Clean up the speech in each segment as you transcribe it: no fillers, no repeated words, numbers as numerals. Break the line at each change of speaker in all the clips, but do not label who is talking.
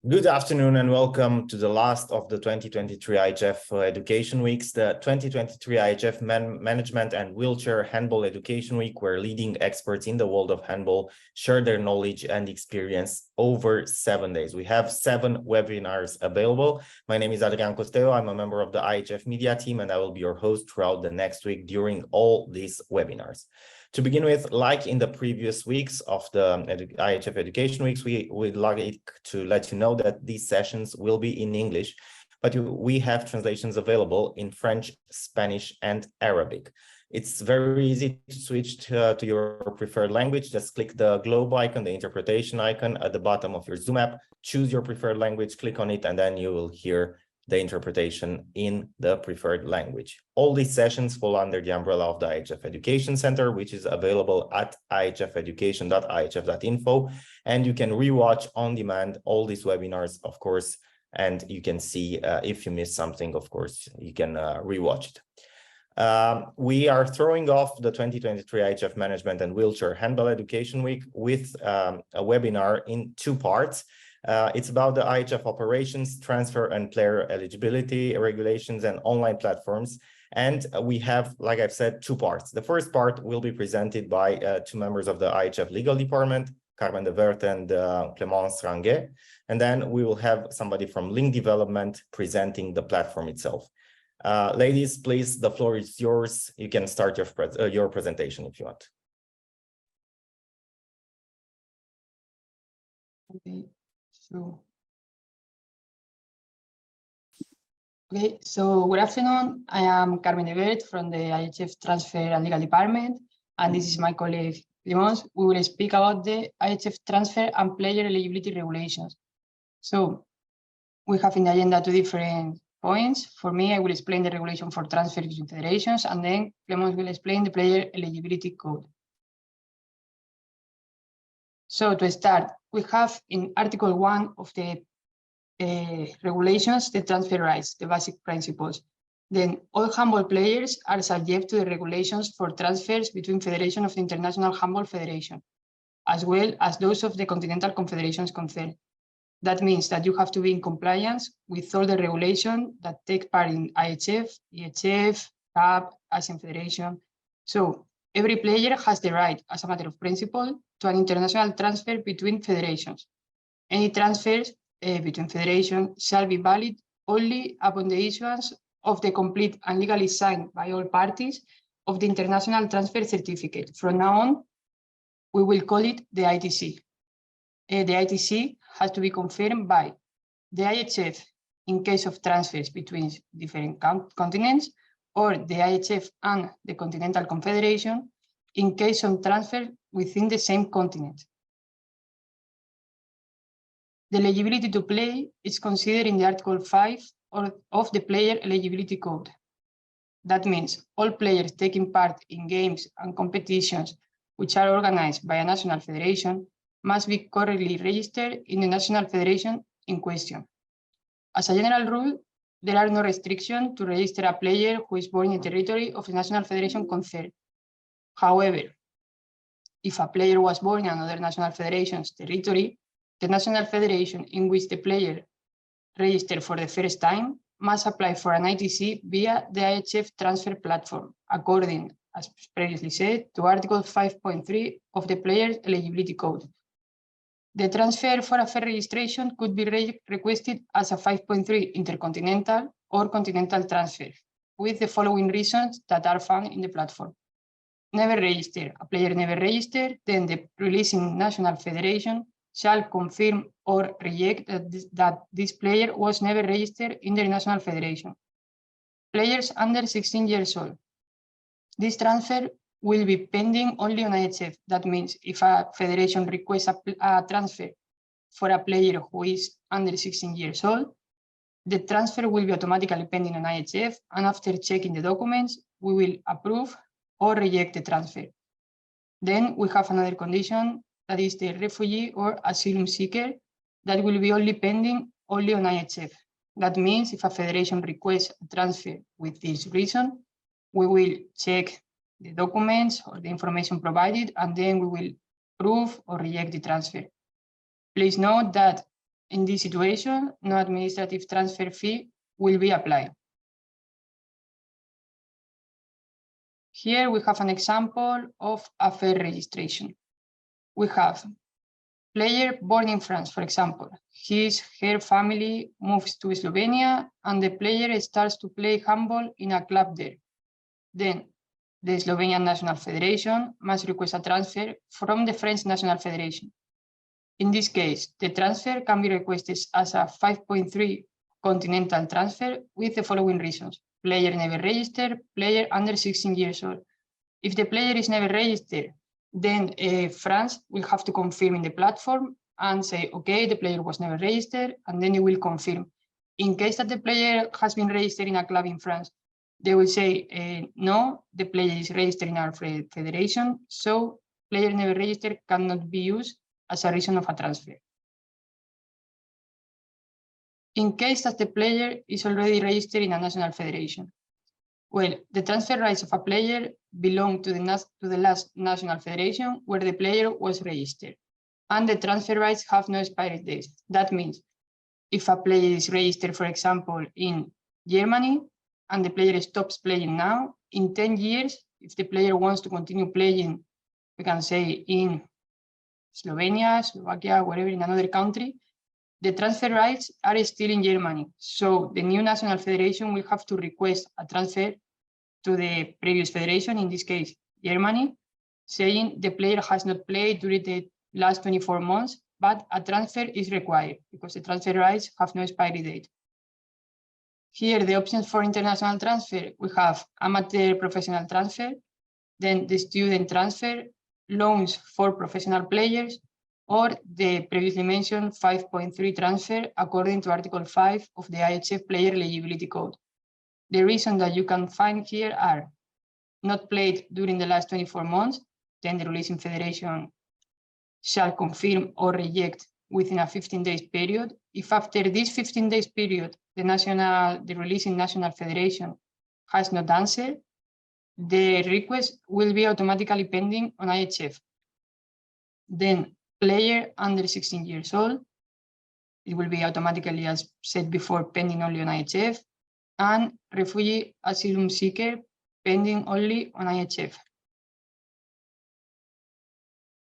Good afternoon and welcome to the last of the 2023 IHF Education Weeks, the 2023 IHF Management and Wheelchair Handball Education Week, where leading experts in the world of handball share their knowledge and experience over 7 days. We have 7 webinars available. My name is Adrian Costeo. I'm a member of the IHF media team, and I will be your host throughout the next week during all these webinars. To begin with, like in the previous weeks of the IHF Education Weeks, we'd like to let you know that these sessions will be in English, but we have translations available in French, Spanish, and Arabic. It's very easy to switch to your preferred language. Just click the globe icon, the interpretation icon at the bottom of your Zoom app, choose your preferred language, click on it, and then you will hear the interpretation in the preferred language. All these sessions fall under the umbrella of the IHF Education Center, which is available at ihfeducation.ihf.info, and you can rewatch on demand all these webinars, of course, and you can see if you missed something, of course, you can rewatch it. We are throwing off the 2023 IHF Management and Wheelchair Handball Education Week with a webinar in 2 parts. It's about the IHF Operations, transfer and player eligibility regulations and online platforms. And we have, like I've said, 2 parts. The first part will be presented by 2 members of the IHF Legal Department, Carmen de Vert and Clémence Ranguet. And then we will have somebody from Link Development presenting the platform itself. Ladies, please, the floor is yours. You can start your presentation if you want.
So good afternoon. I am Carmen de Vert from the IHF Transfer and Legal Department, and this is my colleague Clémence. We will speak about the IHF Transfer and Player Eligibility Regulations. So we have in the agenda 2 different points. For me, I will explain the regulation for transfer between federations, and then Clémence will explain the Player Eligibility Code. So to start, we have in Article 1 of the regulations, the transfer rights, the basic principles. Then all handball players are subject to the regulations for transfers between Federation of the International Handball Federation, as well as those of the Continental Confederations concerned. That means that you have to be in compliance with all the regulations that take part in IHF, IHF, CAP, Asian Federation. So every player has the right, as a matter of principle, to an international transfer between federations. Any transfers between federations shall be valid only upon the issuance of the complete and legally signed by all parties of the International Transfer Certificate. From now on, we will call it the ITC. The ITC has to be confirmed by the IHF in case of transfers between different continents, or the IHF and the Continental Confederation in case of transfer within the same continent. The eligibility to play is considered in the Article 5 of the Player Eligibility Code. That means all players taking part in games and competitions which are organized by a national federation must be correctly registered in the national federation in question. As a general rule, there are no restrictions to register a player who is born in the territory of the national federation concerned. However, if a player was born in another national federation's territory, the national federation in which the player registered for the first time must apply for an ITC via the IHF transfer platform, according, as previously said, to Article 5.3 of the Player Eligibility Code. The transfer for a fair registration could be requested as a 5.3 intercontinental or continental transfer, with the following reasons that are found in the platform. Never registered. A player never registered, then the releasing national federation shall confirm or reject that this player was never registered in the national federation. Players under 16 years old. This transfer will be pending only on IHF. That means if a federation requests a transfer for a player who is under 16 years old, the transfer will be automatically pending on IHF, and after checking the documents, we will approve or reject the transfer. Then we have another condition, that is the refugee or asylum seeker, that will be only pending only on IHF. That means if a federation requests a transfer with this reason, we will check the documents or the information provided, and then we will approve or reject the transfer. Please note that in this situation, no administrative transfer fee will be applied. Here we have an example of a fair registration. We have player born in France, for example. Her family moves to Slovenia and the player starts to play handball in a club there. Then the Slovenian National Federation must request a transfer from the French National Federation. In this case, the transfer can be requested as a 5.3 continental transfer with the following reasons. Player never registered, player under 16 years old. If the player is never registered, then France will have to confirm in the platform and say, okay, the player was never registered, and then you will confirm. In case that the player has been registered in a club in France, they will say, no, the player is registered in our federation, so player never registered cannot be used as a reason of a transfer. In case that the player is already registered in a national federation, well, the transfer rights of a player belong to the last national federation where the player was registered, and the transfer rights have no expiry date. That means if a player is registered, for example, in Germany, and the player stops playing now, in 10 years, if the player wants to continue playing, we can say in Slovenia, Slovakia, wherever in another country, the transfer rights are still in Germany. So the new national federation will have to request a transfer to the previous federation, in this case, Germany, saying the player has not played during the last 24 months, but a transfer is required because the transfer rights have no expiry date. Here, the options for international transfer, we have amateur professional transfer, then the student transfer, loans for professional players, or the previously mentioned 5.3 transfer according to Article 5 of the IHF Player Eligibility Code. The reasons that you can find here are not played during the last 24 months, then the releasing federation shall confirm or reject within a 15 days period. If after this 15 days period, the releasing national federation has not answered, the request will be automatically pending on IHF. Then player under 16 years old, it will be automatically, as said before, pending only on IHF, and refugee asylum seeker pending only on IHF.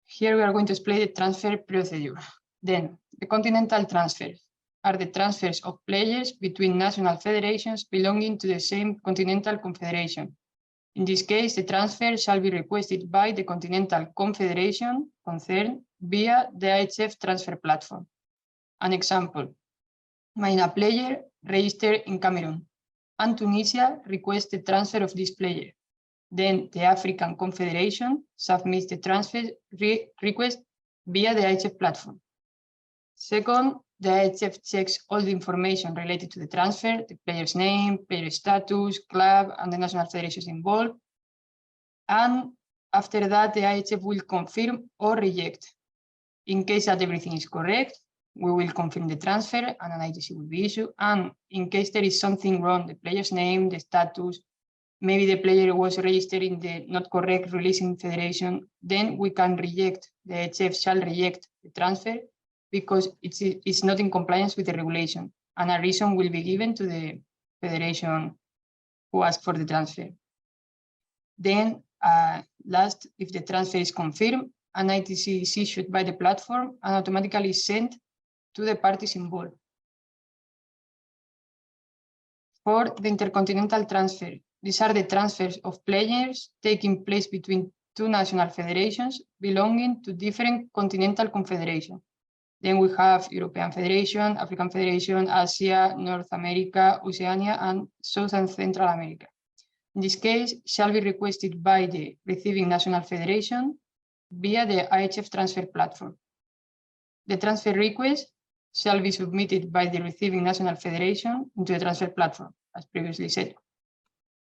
Here we are going to explain the transfer procedure. Then the continental transfers are the transfers of players between national federations belonging to the same continental confederation. In this case, the transfer shall be requested by the Continental Confederation concerned via the IHF transfer platform. An example, a player registered in Cameroon, and Tunisia requests the transfer of this player. Then the African Confederation submits the transfer request via the IHF platform. Second, the IHF checks all the information related to the transfer, the player's name, player status, club, and the national federations involved. And after that, the IHF will confirm or reject. In case that everything is correct, we will confirm the transfer and an ITC will be issued. And in case there is something wrong, the player's name, the status, maybe the player was registered in the not correct releasing federation, then we can reject, the IHF shall reject the transfer because it's not in compliance with the regulation, and a reason will be given to the federation who asked for the transfer. Then last, if the transfer is confirmed, an ITC is issued by the platform and automatically sent to the parties involved. For the intercontinental transfer, these are the transfers of players taking place between two national federations belonging to different continental confederations. Then we have European Federation, African Federation, Asia, North America, Oceania, and South and Central America. In this case, shall be requested by the receiving national federation via the IHF transfer platform. The transfer request shall be submitted by the receiving national federation into the transfer platform, as previously said.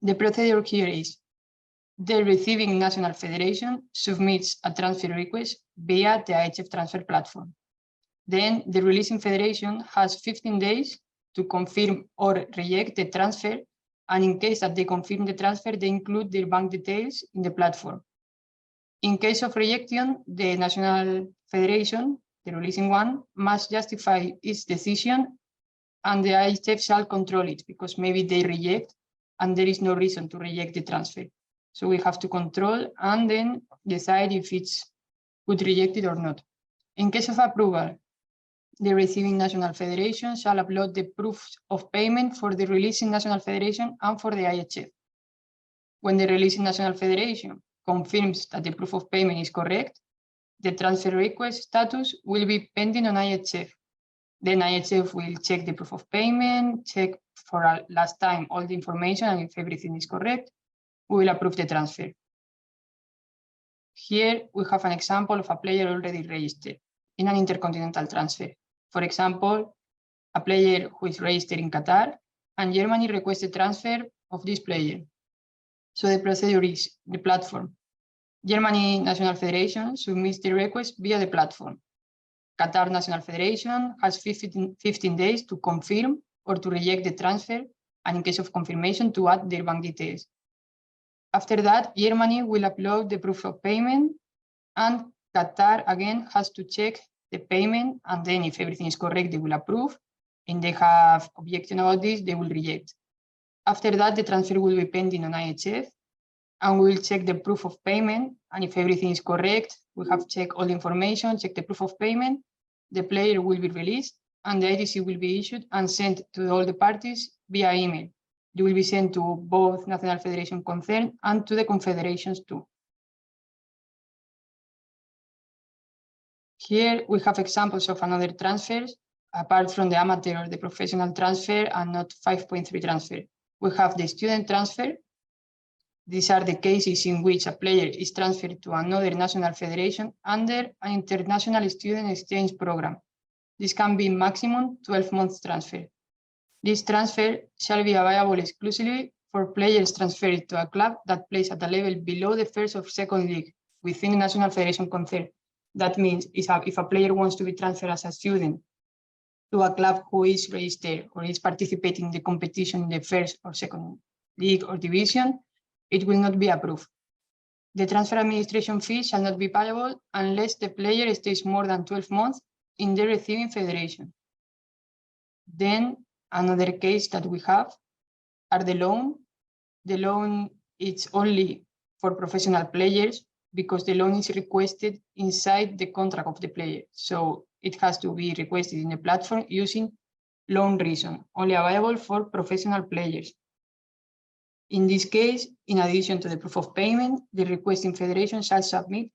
The procedure here is the receiving national federation submits a transfer request via the IHF transfer platform. Then the releasing federation has 15 days to confirm or reject the transfer, and in case that they confirm the transfer, they include their bank details in the platform. In case of rejection, the national federation, the releasing one, must justify its decision, and the IHF shall control it because maybe they reject and there is no reason to reject the transfer. So we have to control and then decide if it's could reject it or not. In case of approval, the receiving national federation shall upload the proof of payment for the releasing national federation and for the IHF. When the releasing national federation confirms that the proof of payment is correct, the transfer request status will be pending on IHF. Then IHF will check the proof of payment, check for last time all the information, and if everything is correct, we will approve the transfer. Here we have an example of a player already registered in an intercontinental transfer. For example, a player who is registered in Qatar, and Germany requests a transfer of this player. So the procedure is the platform. Germany National Federation submits the request via the platform. Qatar National Federation has 15 days to confirm or to reject the transfer, and in case of confirmation, to add their bank details. After that, Germany will upload the proof of payment, and Qatar again has to check the payment, and then if everything is correct, they will approve. And they have objection about this, they will reject. After that, the transfer will be pending on IHF, and we will check the proof of payment, and if everything is correct, we have checked all the information, check the proof of payment, the player will be released, and the IDC will be issued and sent to all the parties via email. It will be sent to both national federation concerned and to the confederations too. Here we have examples of another transfers, apart from the amateur or the professional transfer and not 5.3 transfer. We have the student transfer. These are the cases in which a player is transferred to another national federation under an international student exchange program. This can be maximum 12 months transfer. This transfer shall be available exclusively for players transferred to a club that plays at a level below the first or second league within the national federation concerned. That means if a player wants to be transferred as a student to a club who is registered or is participating in the competition in the first or second league or division, it will not be approved. The transfer administration fee shall not be payable unless the player stays more than 12 months in the receiving federation. Then another case that we have are the loan. The loan is only for professional players because the loan is requested inside the contract of the player. So it has to be requested in the platform using loan reason, only available for professional players. In this case, in addition to the proof of payment, the requesting federation shall submit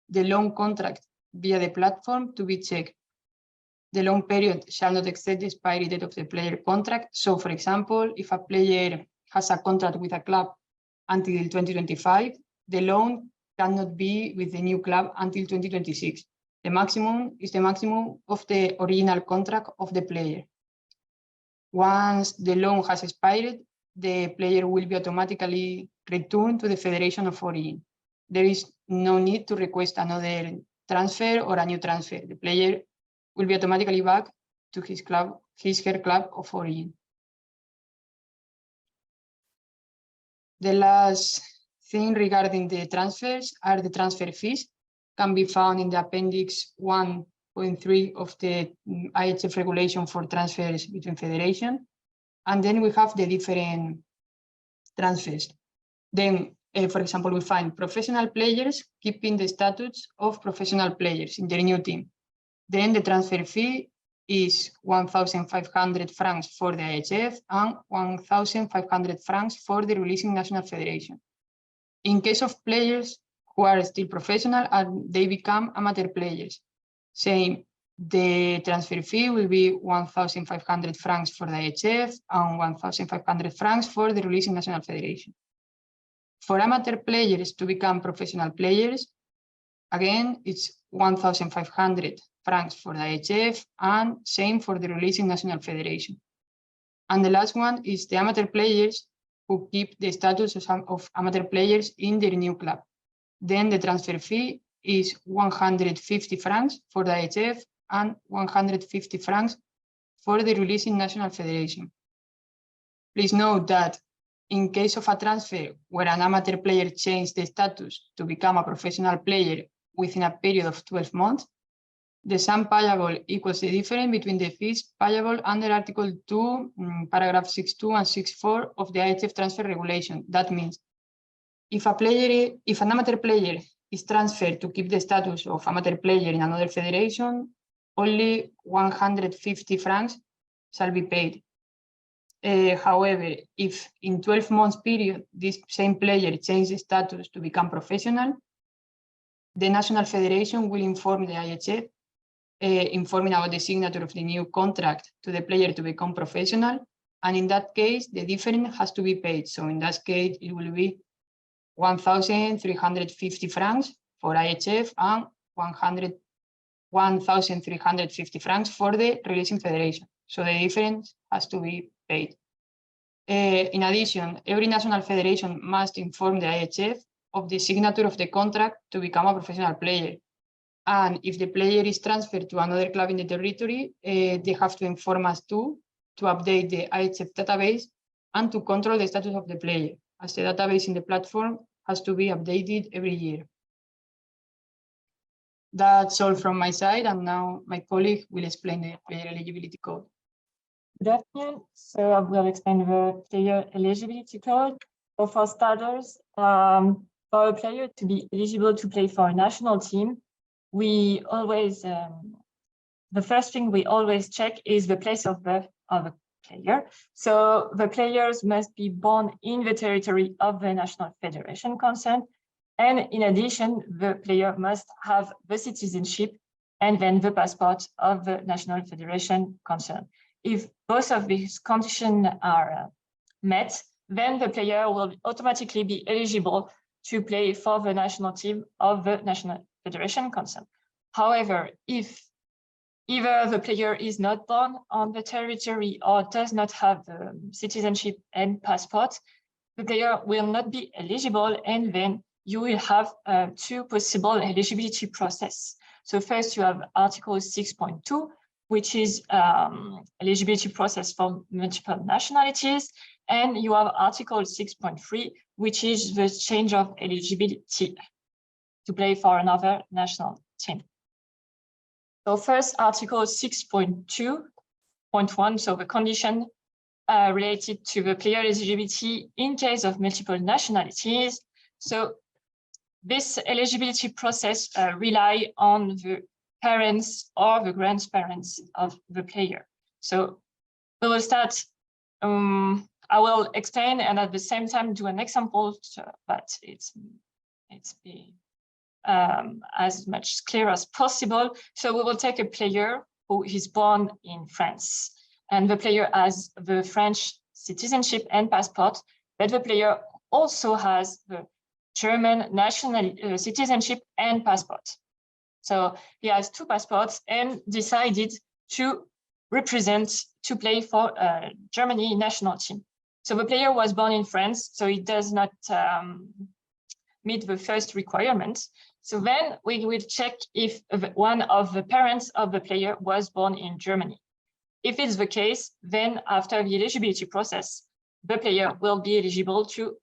the loan contract via the platform to be checked. The loan period shall not exceed the expiry date of the player contract. So, for example, if a player has a contract with a club until 2025, the loan cannot be with the new club until 2026. The maximum is the maximum of the original contract of the player. Once the loan has expired, the player will be automatically returned to the federation of origin. There is no need to request another transfer or a new transfer. The player will be automatically back to his her club of origin. The last thing regarding the transfers are the transfer fees, can be found in the appendix 1.3 of the IHF regulation for transfers between federations. And then we have the different transfers. Then, for example, we find professional players keeping the status of professional players in their new team. Then the transfer fee is 1,500 francs for the IHF and 1,500 francs for the releasing national federation. In case of players who are still professional and they become amateur players, same, the transfer fee will be 1,500 francs for the IHF and 1,500 francs for the releasing national federation. For amateur players to become professional players, again, it's 1,500 francs for the IHF and same for the releasing national federation. And the last one is the amateur players who keep the status of amateur players in their new club. Then the transfer fee is 150 francs for the IHF and 150 francs for the releasing national federation. Please note that in case of a transfer where an amateur player changes the status to become a professional player within a period of 12 months, the sum payable equals the difference between the fees payable under Article 2, paragraph 6.2 and 6.4 of the IHF transfer regulation. That means if an amateur player is transferred to keep the status of amateur player in another federation, only 150 francs shall be paid. However, if in 12 months period, this same player changes status to become professional, the national federation will inform the IHF, informing about the signature of the new contract to the player to become professional. And in that case, the difference has to be paid. So in that case, it will be 1,350 francs for IHF and 1,350 francs for the releasing federation. So the difference has to be paid. In addition, every national federation must inform the IHF of the signature of the contract to become a professional player. And if the player is transferred to another club in the territory, they have to inform us too, to update the IHF database and to control the status of the player, as the database in the platform has to be updated every year. That's all from my side, and now my colleague will explain the player eligibility code.
Good afternoon. So I will explain the player eligibility code. So for starters, for a player to be eligible to play for a national team, we always, the first thing we always check is the place of birth of a player. So the players must be born in the territory of the national federation concerned. And in addition, the player must have the citizenship and then the passport of the national federation concerned. If both of these conditions are met, then the player will automatically be eligible to play for the national team of the national federation concerned. However, if either the player is not born on the territory or does not have the citizenship and passport, the player will not be eligible, and then you will have two possible eligibility process. So first you have Article 6.2, which is eligibility process for multiple nationalities, and you have Article 6.3, which is the change of eligibility to play for another national team. So first, Article 6.2.1, so the condition related to the player eligibility in case of multiple nationalities. So this eligibility process rely on the parents or the grandparents of the player. So we will start, I will explain and at the same time do an example, but it's be as much clear as possible. So we will take a player who is born in France, and the player has the French citizenship and passport, but the player also has the German national citizenship and passport. So he has two passports and decided to play for Germany national team. So the player was born in France, so he does not meet the first requirement. So then we will check if one of the parents of the player was born in Germany. If it's the case, then after the eligibility process, the player will be eligible to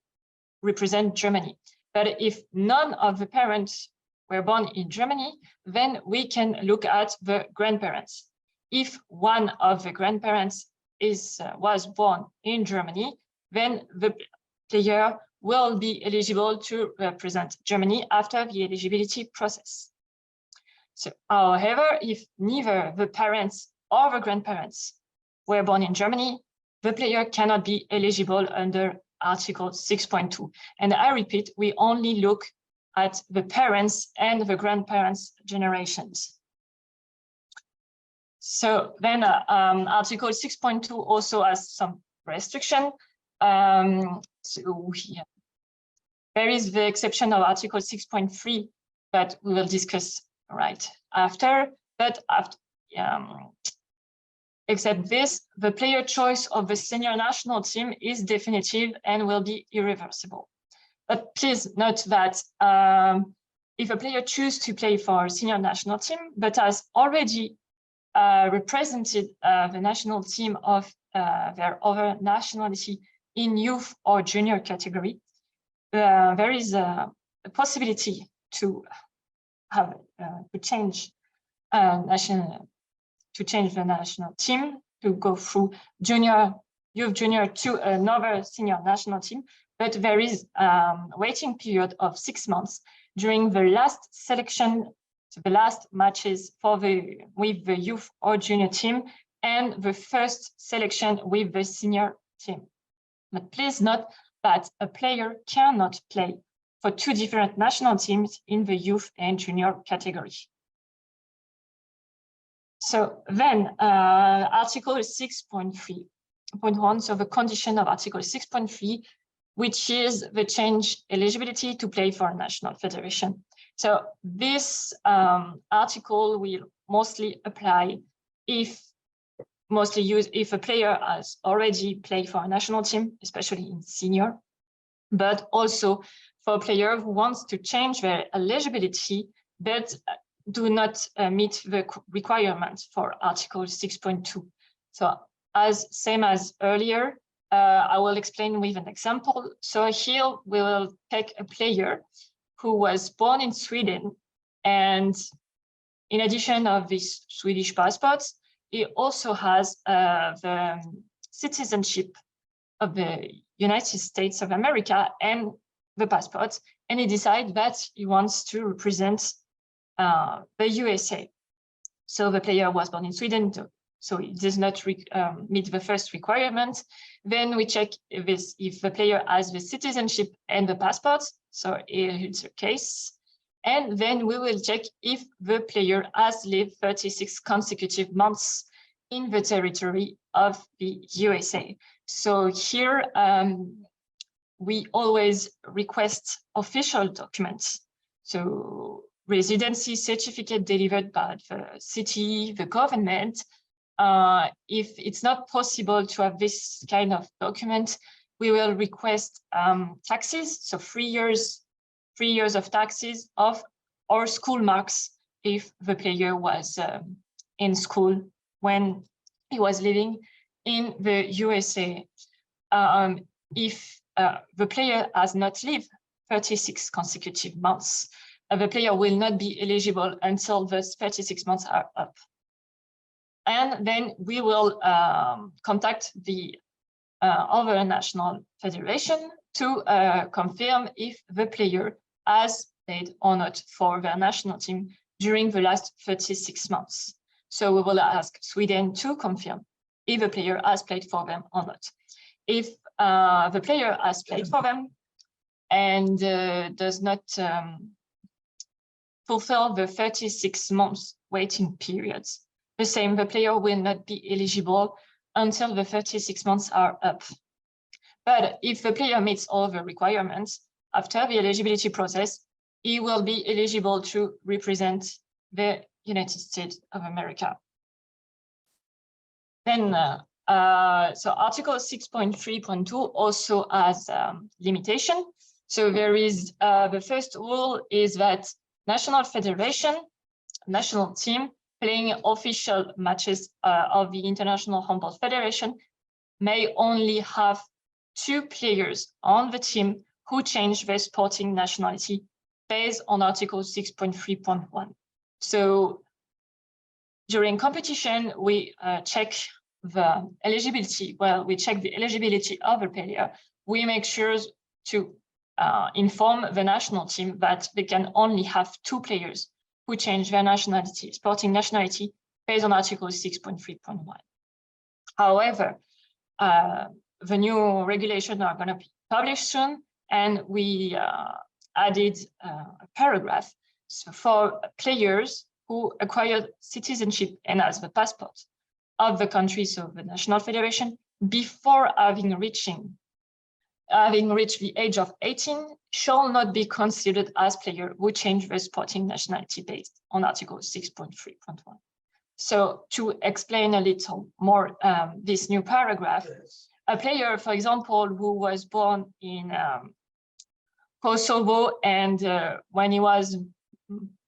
represent Germany. But if none of the parents were born in Germany, then we can look at the grandparents. If one of the grandparents was born in Germany, then the player will be eligible to represent Germany after the eligibility process. So, however, if neither the parents or the grandparents were born in Germany, the player cannot be eligible under Article 6.2. And I repeat, we only look at the parents and the grandparents' generations. So then Article 6.2 also has some restriction. There is the exception of Article 6.3 that we will discuss right after. But after, except this, the player choice of the senior national team is definitive and will be irreversible. But please note that if a player chooses to play for a senior national team, but has already represented the national team of their other nationality in youth or junior category, there is a possibility to have to change to change the national team, to go through youth junior to another senior national team, but there is a waiting period of 6 months during the last selection, the last matches with the youth or junior team, and the first selection with the senior team. But please note that a player cannot play for 2 different national teams in the youth and junior category. So then Article 6.3.1, so the condition of Article 6.3, which is the change eligibility to play for a national federation. So this article will mostly apply if a player has already played for a national team, especially in senior, but also for a player who wants to change their eligibility, but do not meet the requirements for Article 6.2. So same as earlier, I will explain with an example. So here we will take a player who was born in Sweden, and in addition of this Swedish passports, he also has the citizenship of the United States of America and the passport, and he decides that he wants to represent the USA. So the player was born in Sweden, so it does not meet the first requirement. Then we check if the player has the citizenship and the passport. So it's the case. And then we will check if the player has lived 36 consecutive months in the territory of the USA. So here we always request official documents. So residency certificate delivered by the city, the government. If it's not possible to have this kind of document, we will request taxes, so 3 years of taxes or school marks if the player was in school when he was living in the USA. If the player has not lived 36 consecutive months, the player will not be eligible until the 36 months are up. And then we will contact the other national federation to confirm if the player has played or not for their national team during the last 36 months. So we will ask Sweden to confirm if the player has played for them or not. If the player has played for them and does not fulfill the 36 months waiting periods, the same, the player will not be eligible until the 36 months are up. But if the player meets all the requirements, after the eligibility process, he will be eligible to represent the United States of America. Then, so Article 6.3.2 also has limitation. So there is, the first rule is that national federation, national team, playing official matches of the International Handball Federation may only have 2 players on the team who change their sporting nationality based on Article 6.3.1. So during competition, we check the eligibility. Well, we check the eligibility of the player. We make sure to inform the national team that they can only have 2 players who change their nationality, sporting nationality, based on Article 6.3.1. However, the new regulations are going to be published soon, and we added a paragraph for players who acquired citizenship and has the passport of the country, so the national federation, before having reached the age of 18, shall not be considered as player who change their sporting nationality based on Article 6.3.1. So to explain a little more this new paragraph, a player, for example, who was born in Kosovo, and when he was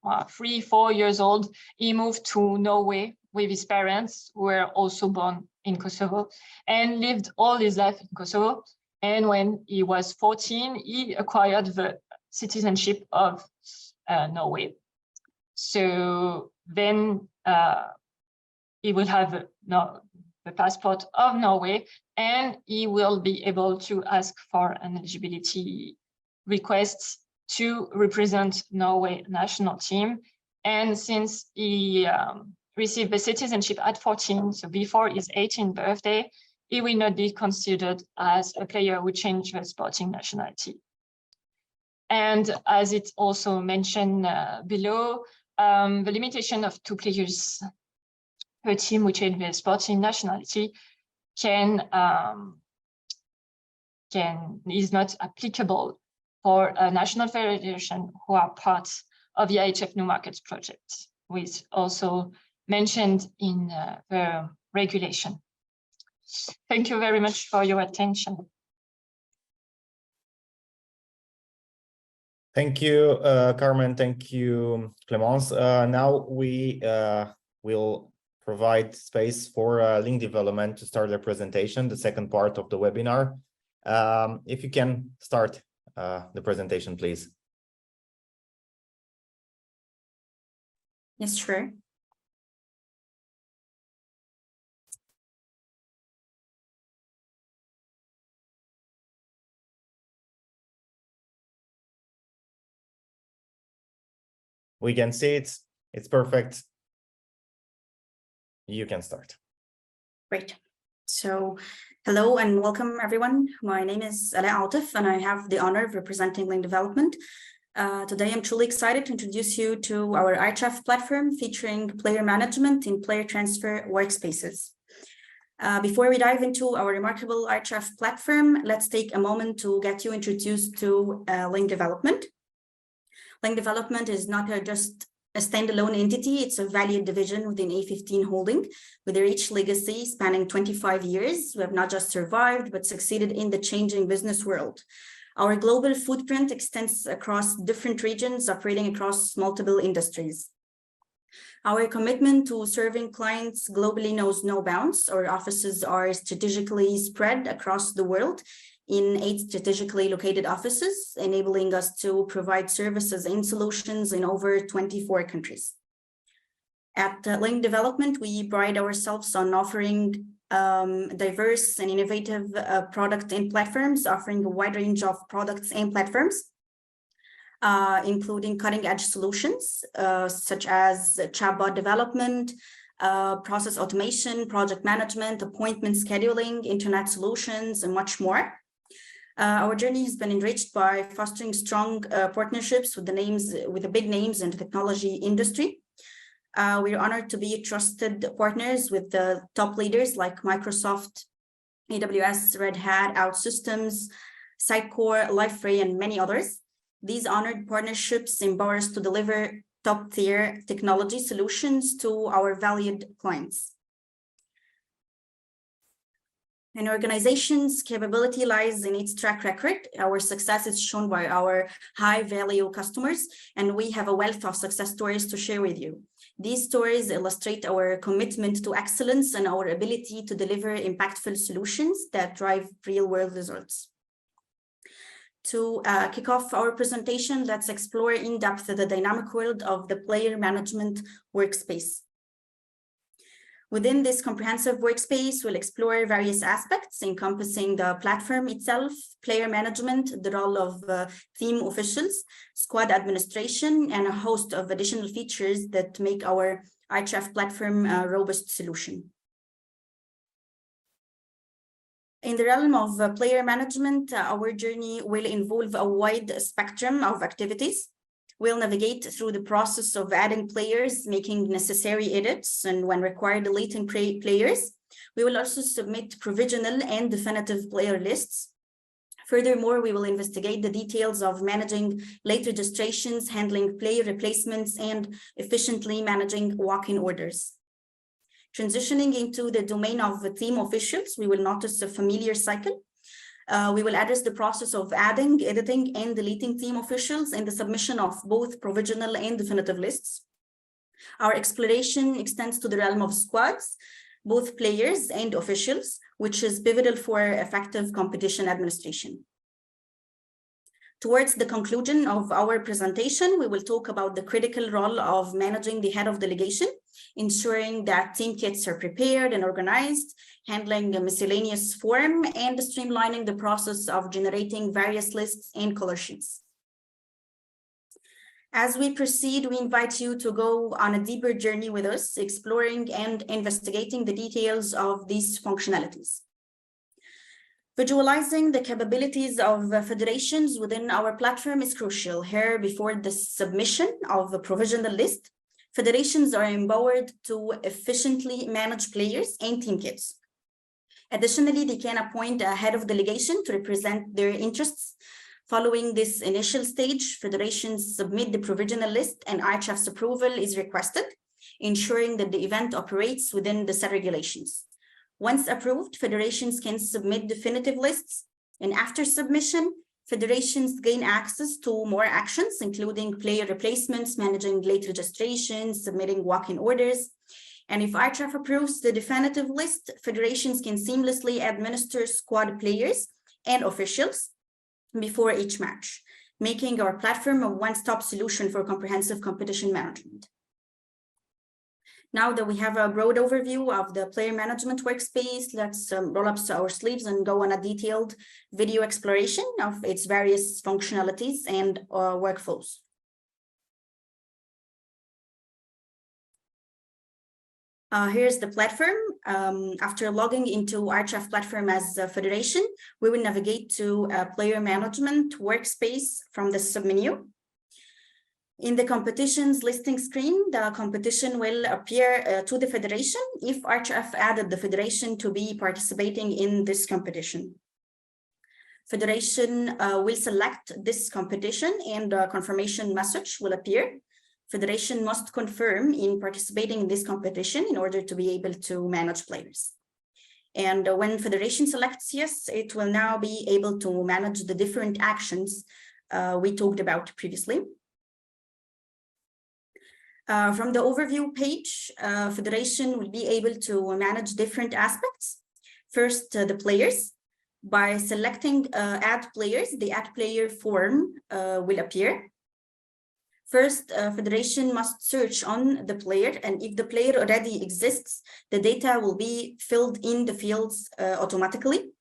3-4 years old, he moved to Norway with his parents, who were also born in Kosovo, and lived all his life in Kosovo. And when he was 14, he acquired the citizenship of Norway. So then he will have the passport of Norway, and he will be able to ask for an eligibility request to represent Norway national team. And since he received the citizenship at 14, so before his 18th birthday, he will not be considered as a player who changed the sporting nationality. And as it's also mentioned below, the limitation of 2 players per team who change their sporting nationality is not applicable for a national federation who are part of the IHF New Markets project, which also mentioned in the regulation. Thank you very much for your attention.
Thank you, Carmen. Thank you, Clémence. Now we will provide space for link development to start their presentation, the second part of the webinar. If you can start the presentation, please.
Yes, sure.
We can see it. It's perfect. You can start.
Great. So hello and welcome, everyone. My name is Ala Aoutif, and I have the honor of representing Link Development. Today, I'm truly excited to introduce you to our IHF platform featuring player management in player transfer workspaces. Before we dive into our remarkable IHF platform, let's take a moment to get you introduced to Link Development. Link Development is not just a standalone entity, it's a valued division within A15 Holding, with a rich legacy spanning 25 years. We have not just survived, but succeeded in the changing business world. Our global footprint extends across different regions, operating across multiple industries. Our commitment to serving clients globally knows no bounds. Our offices are strategically spread across the world in 8 strategically located offices, enabling us to provide services and solutions in over 24 countries. At Link Development, we pride ourselves on offering diverse and innovative products and platforms, offering a wide range of products and platforms, including cutting-edge solutions such as chatbot development, process automation, project management, appointment scheduling, internet solutions, and much more. Our journey has been enriched by fostering strong partnerships with the big names in the technology industry. We are honored to be trusted partners with the top leaders like Microsoft, AWS, Red Hat, OutSystems, Sitecore, Liferay, and many others. These honored partnerships empower us to deliver top-tier technology solutions to our valued clients. An organization's capability lies in its track record. Our success is shown by our high-value customers, and we have a wealth of success stories to share with you. These stories illustrate our commitment to excellence and our ability to deliver impactful solutions that drive real-world results. To kick off our presentation, let's explore in depth the dynamic world of the player management workspace. Within this comprehensive workspace, we'll explore various aspects encompassing the platform itself, player management, the role of team officials, squad administration, and a host of additional features that make our IHF platform a robust solution. In the realm of player management, our journey will involve a wide spectrum of activities. We'll navigate through the process of adding players, making necessary edits, and when required, deleting players. We will also submit provisional and definitive player lists. Furthermore, we will investigate the details of managing late registrations, handling player replacements, and efficiently managing walk-in orders. Transitioning into the domain of the team officials, we will notice a familiar cycle. We will address the process of adding, editing, and deleting team officials and the submission of both provisional and definitive lists. Our exploration extends to the realm of squads, both players and officials, which is pivotal for effective competition administration. Towards the conclusion of our presentation, we will talk about the critical role of managing the head of delegation, ensuring that team kits are prepared and organized, handling a miscellaneous form, and streamlining the process of generating various lists and color sheets. As we proceed, we invite you to go on a deeper journey with us, exploring and investigating the details of these functionalities. Visualizing the capabilities of federations within our platform is crucial. Here, before the submission of a provisional list, federations are empowered to efficiently manage players and team kits. Additionally, they can appoint a head of delegation to represent their interests. Following this initial stage, federations submit the provisional list and IHF's approval is requested, ensuring that the event operates within the set regulations. Once approved, federations can submit definitive lists, and after submission, federations gain access to more actions, including player replacements, managing late registrations, submitting walk-in orders. And if IHF approves the definitive list, federations can seamlessly administer squad players and officials before each match, making our platform a one-stop solution for comprehensive competition management. Now that we have a broad overview of the player management workspace, let's roll up our sleeves and go on a detailed video exploration of its various functionalities and workflows. Here's the platform. After logging into IHF platform as a federation, we will navigate to player management workspace from the submenu. In the competitions listing screen, the competition will appear to the federation if IHF added the federation to be participating in this competition. Federation will select this competition and a confirmation message will appear. Federation must confirm in participating in this competition in order to be able to manage players. And when federation selects yes, it will now be able to manage the different actions we talked about previously. From the overview page, federation will be able to manage different aspects. First, the players. By selecting add players, the add player form will appear. First, federation must search on the player, and if the player already exists, the data will be filled in the fields automatically.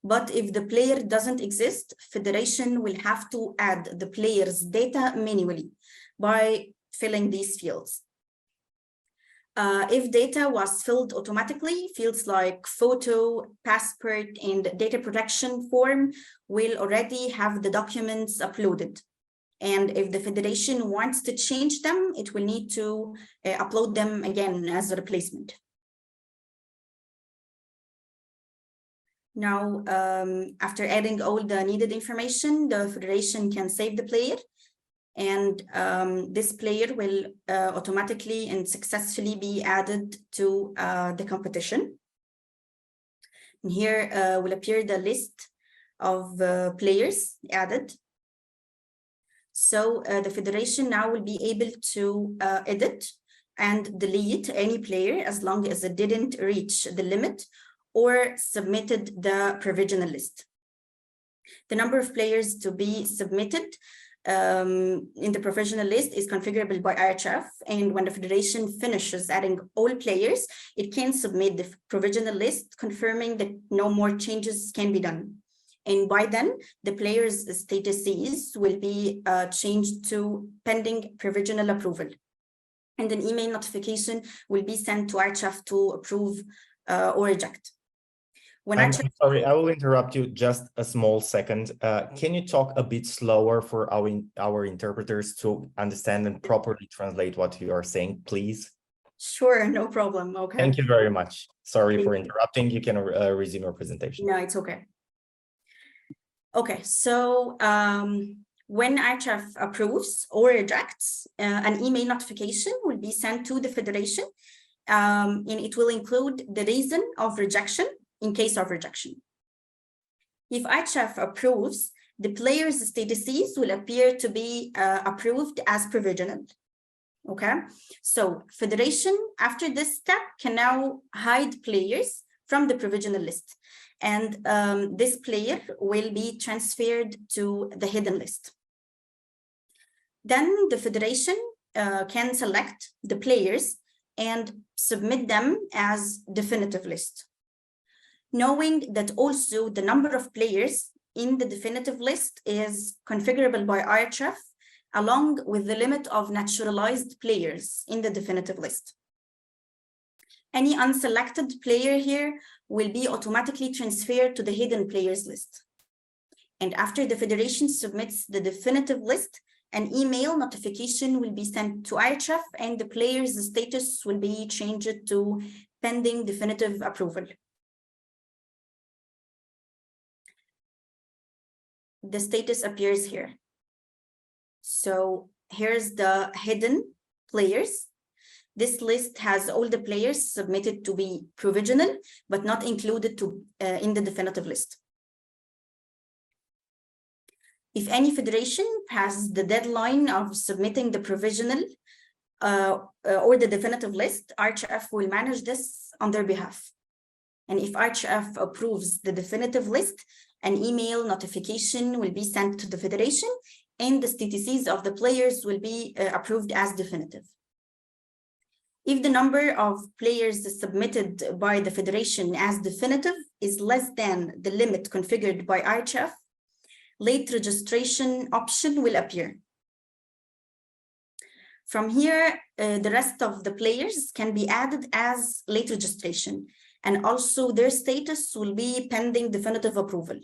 But if the player doesn't exist, federation will have to add the player's data manually by filling these fields. If data was filled automatically, fields like photo, passport, and data protection form will already have the documents uploaded. And if the federation wants to change them, it will need to upload them again as a replacement. Now, after adding all the needed information, the federation can save the player. And this player will automatically and successfully be added to the competition. And here will appear the list of players added. So the federation now will be able to edit and delete any player as long as it didn't reach the limit or submitted the provisional list. The number of players to be submitted in the provisional list is configurable by IHF, and when the federation finishes adding all players, it can submit the provisional list confirming that no more changes can be done. And by then, the players' statuses will be changed to pending provisional approval. And an email notification will be sent to IHF to approve or reject.
I'm sorry, I will interrupt you just a small second. Can you talk a bit slower for our interpreters to understand and properly translate what you are saying, please?
Sure, no problem. Okay.
Thank you very much. Sorry for interrupting. You can resume your presentation.
No, it's okay. Okay, so when IHF approves or rejects, an email notification will be sent to the federation, and it will include the reason of rejection in case of rejection. If IHF approves, the player's statuses will appear to be approved as provisional. Okay, so federation after this step can now hide players from the provisional list. And this player will be transferred to the hidden list. Then the federation can select the players and submit them as definitive list, knowing that also the number of players in the definitive list is configurable by IHF, along with the limit of naturalized players in the definitive list. Any unselected player here will be automatically transferred to the hidden players list. And after the federation submits the definitive list, an email notification will be sent to IHF and the player's status will be changed to pending definitive approval. The status appears here. So here's the hidden players. This list has all the players submitted to be provisional, but not included in the definitive list. If any federation passes the deadline of submitting the provisional or the definitive list, IHF will manage this on their behalf. And if IHF approves the definitive list, an email notification will be sent to the federation and the statuses of the players will be approved as definitive. If the number of players submitted by the federation as definitive is less than the limit configured by IHF, late registration option will appear. From here, the rest of the players can be added as late registration, and also their status will be pending definitive approval.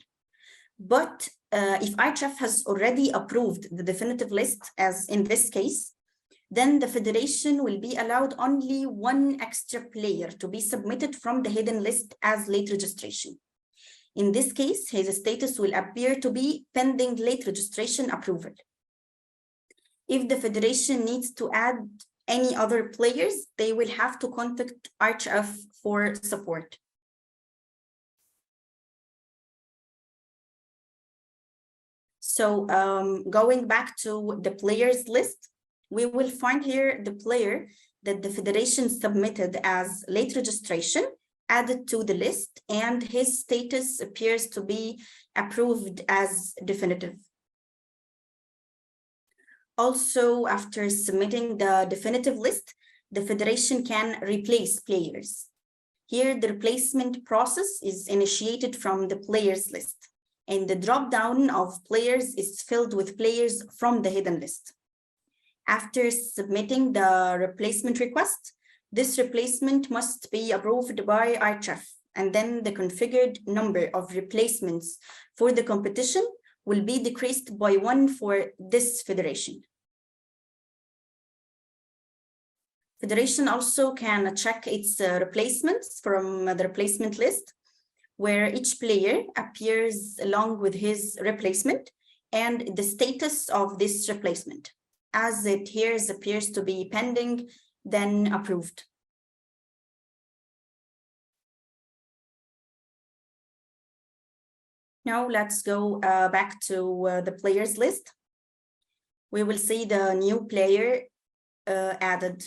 But if IHF has already approved the definitive list, as in this case, then the federation will be allowed only one extra player to be submitted from the hidden list as late registration. In this case, his status will appear to be pending late registration approval. If the federation needs to add any other players, they will have to contact IHF for support. So going back to the players list, we will find here the player that the federation submitted as late registration added to the list, and his status appears to be approved as definitive. Also, after submitting the definitive list, the federation can replace players. Here, the replacement process is initiated from the players list, and the drop-down of players is filled with players from the hidden list. After submitting the replacement request, this replacement must be approved by IHF, and then the configured number of replacements for the competition will be decreased by 1 for this federation. Federation also can check its replacements from the replacement list, where each player appears along with his replacement and the status of this replacement. As it here appears to be pending, then approved. Now let's go back to the players list. We will see the new player added.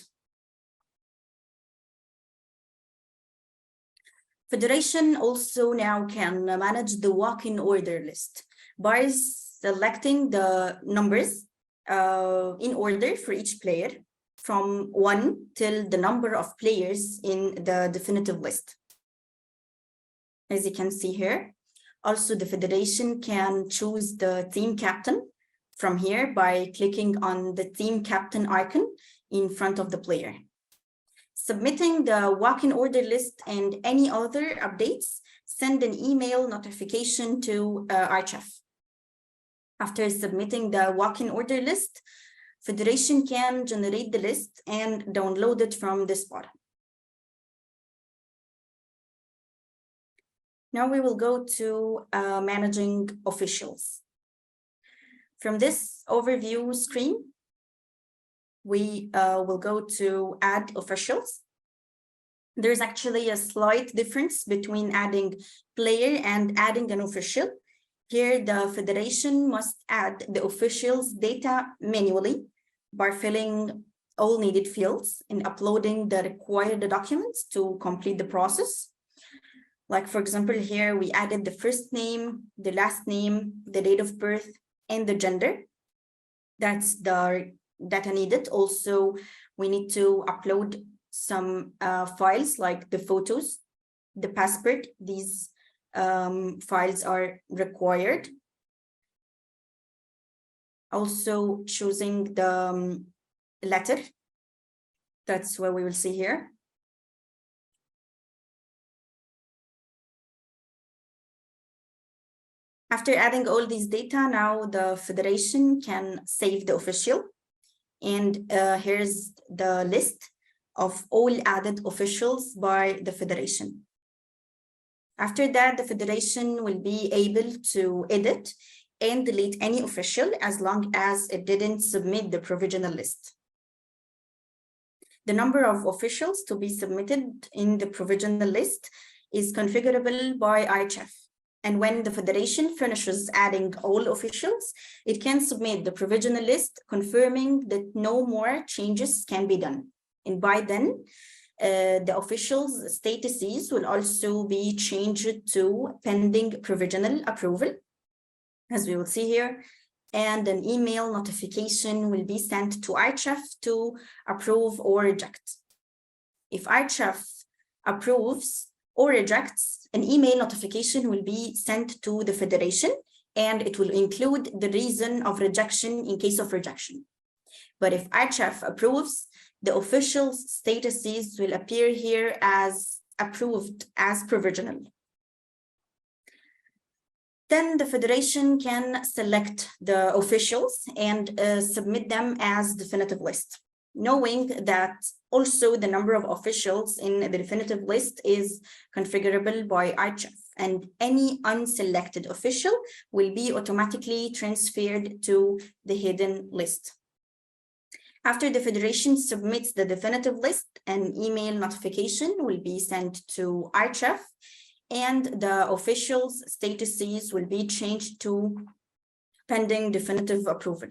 Federation also now can manage the walk-in order list by selecting the numbers in order for each player from 1 till the number of players in the definitive list. As you can see here, also the federation can choose the team captain from here by clicking on the team captain icon in front of the player. Submitting the walk-in order list and any other updates, send an email notification to IHF. After submitting the walk-in order list, federation can generate the list and download it from this bottom. Now we will go to managing officials. From this overview screen, we will go to add officials. There's actually a slight difference between adding player and adding an official. Here, the federation must add the official's data manually by filling all needed fields and uploading the required documents to complete the process. Like, for example, here we added the first name, the last name, the date of birth, and the gender. That's the data needed. Also, we need to upload some files like the photos, the passport. These files are required. Also choosing the letter. That's what we will see here. After adding all these data, now the federation can save the official. And here's the list of all added officials by the federation. After that, the federation will be able to edit and delete any official as long as it didn't submit the provisional list. The number of officials to be submitted in the provisional list is configurable by IHF. And when the federation finishes adding all officials, it can submit the provisional list confirming that no more changes can be done. And by then, the officials' statuses will also be changed to pending provisional approval, as we will see here. And an email notification will be sent to IHF to approve or reject. If IHF approves or rejects, an email notification will be sent to the federation, and it will include the reason of rejection in case of rejection. But if IHF approves, the officials' statuses will appear here as approved as provisional. Then the federation can select the officials and submit them as definitive list, knowing that also the number of officials in the definitive list is configurable by IHF, and any unselected official will be automatically transferred to the hidden list. After the federation submits the definitive list, an email notification will be sent to IHF, and the officials' statuses will be changed to pending definitive approval.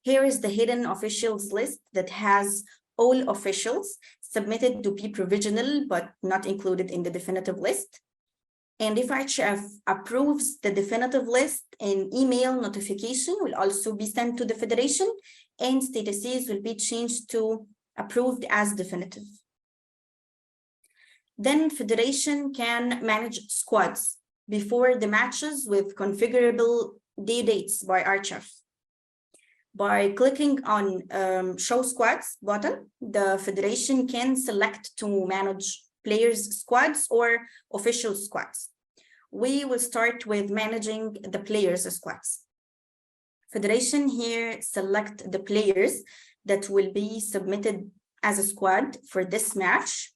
Here is the hidden officials list that has all officials submitted to be provisional but not included in the definitive list. And if IHF approves the definitive list, an email notification will also be sent to the federation, and statuses will be changed to approved as definitive. Then federation can manage squads before the matches with configurable due dates by IHF. By clicking on Show Squads button, the federation can select to manage players' squads or official squads. We will start with managing the players' squads. Federation here select the players that will be submitted as a squad for this match.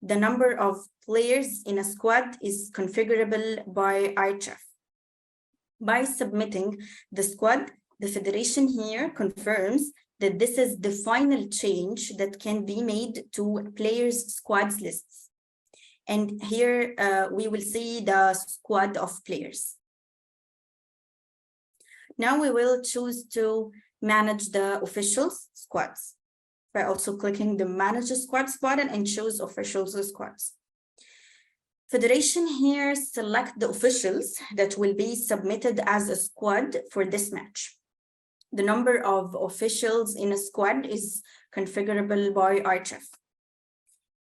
The number of players in a squad is configurable by IHF. By submitting the squad, the federation here confirms that this is the final change that can be made to players' squads lists. And here we will see the squad of players. Now we will choose to manage the officials' squads by also clicking the Manage Squads button and choose Officials Squads. Federation here select the officials that will be submitted as a squad for this match. The number of officials in a squad is configurable by IHF.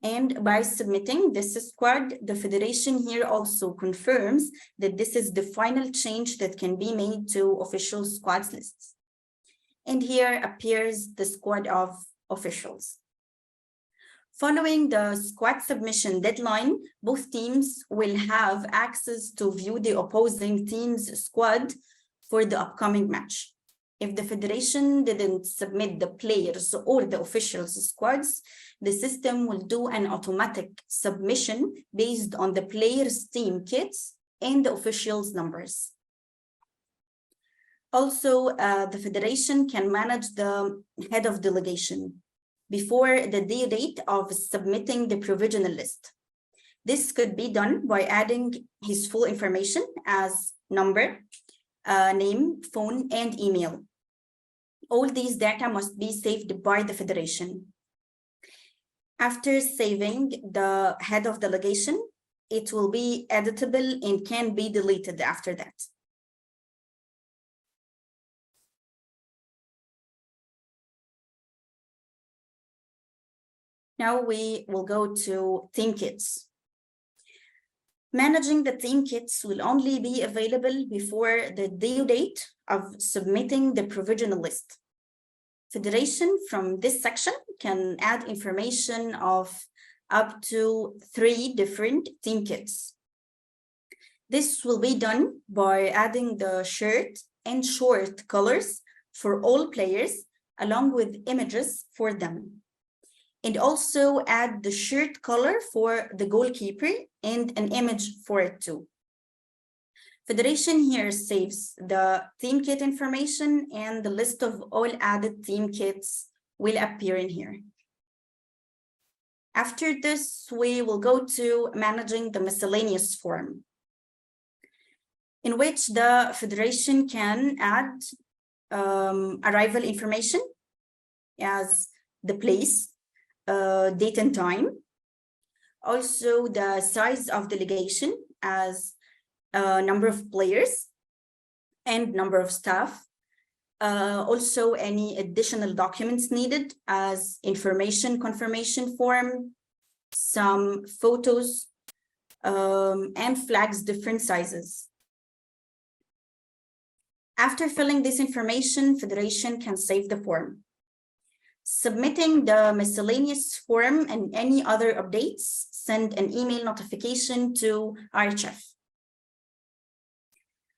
And by submitting this squad, the federation here also confirms that this is the final change that can be made to official squads lists. And here appears the squad of officials. Following the squad submission deadline, both teams will have access to view the opposing team's squad for the upcoming match. If the federation didn't submit the players or the officials' squads, the system will do an automatic submission based on the players' team kits and the officials' numbers. Also, the federation can manage the head of delegation before the due date of submitting the provisional list. This could be done by adding his full information as number, name, phone, and email. All these data must be saved by the federation. After saving the head of delegation, it will be editable and can be deleted after that. Now we will go to theme kits. Managing the theme kits will only be available before the due date of submitting the provisional list. Federation from this section can add information of up to 3 different theme kits. This will be done by adding the shirt and short colors for all players, along with images for them. And also add the shirt color for the goalkeeper and an image for it too. Federation here saves the theme kit information, and the list of all added theme kits will appear in here. After this, we will go to managing the miscellaneous form, in which the Federation can add arrival information as the place, date and time, also the size of delegation as number of players and number of staff, also any additional documents needed as information confirmation form, some photos, and flags different sizes. After filling this information, Federation can save the form. Submitting the miscellaneous form and any other updates, send an email notification to IHF.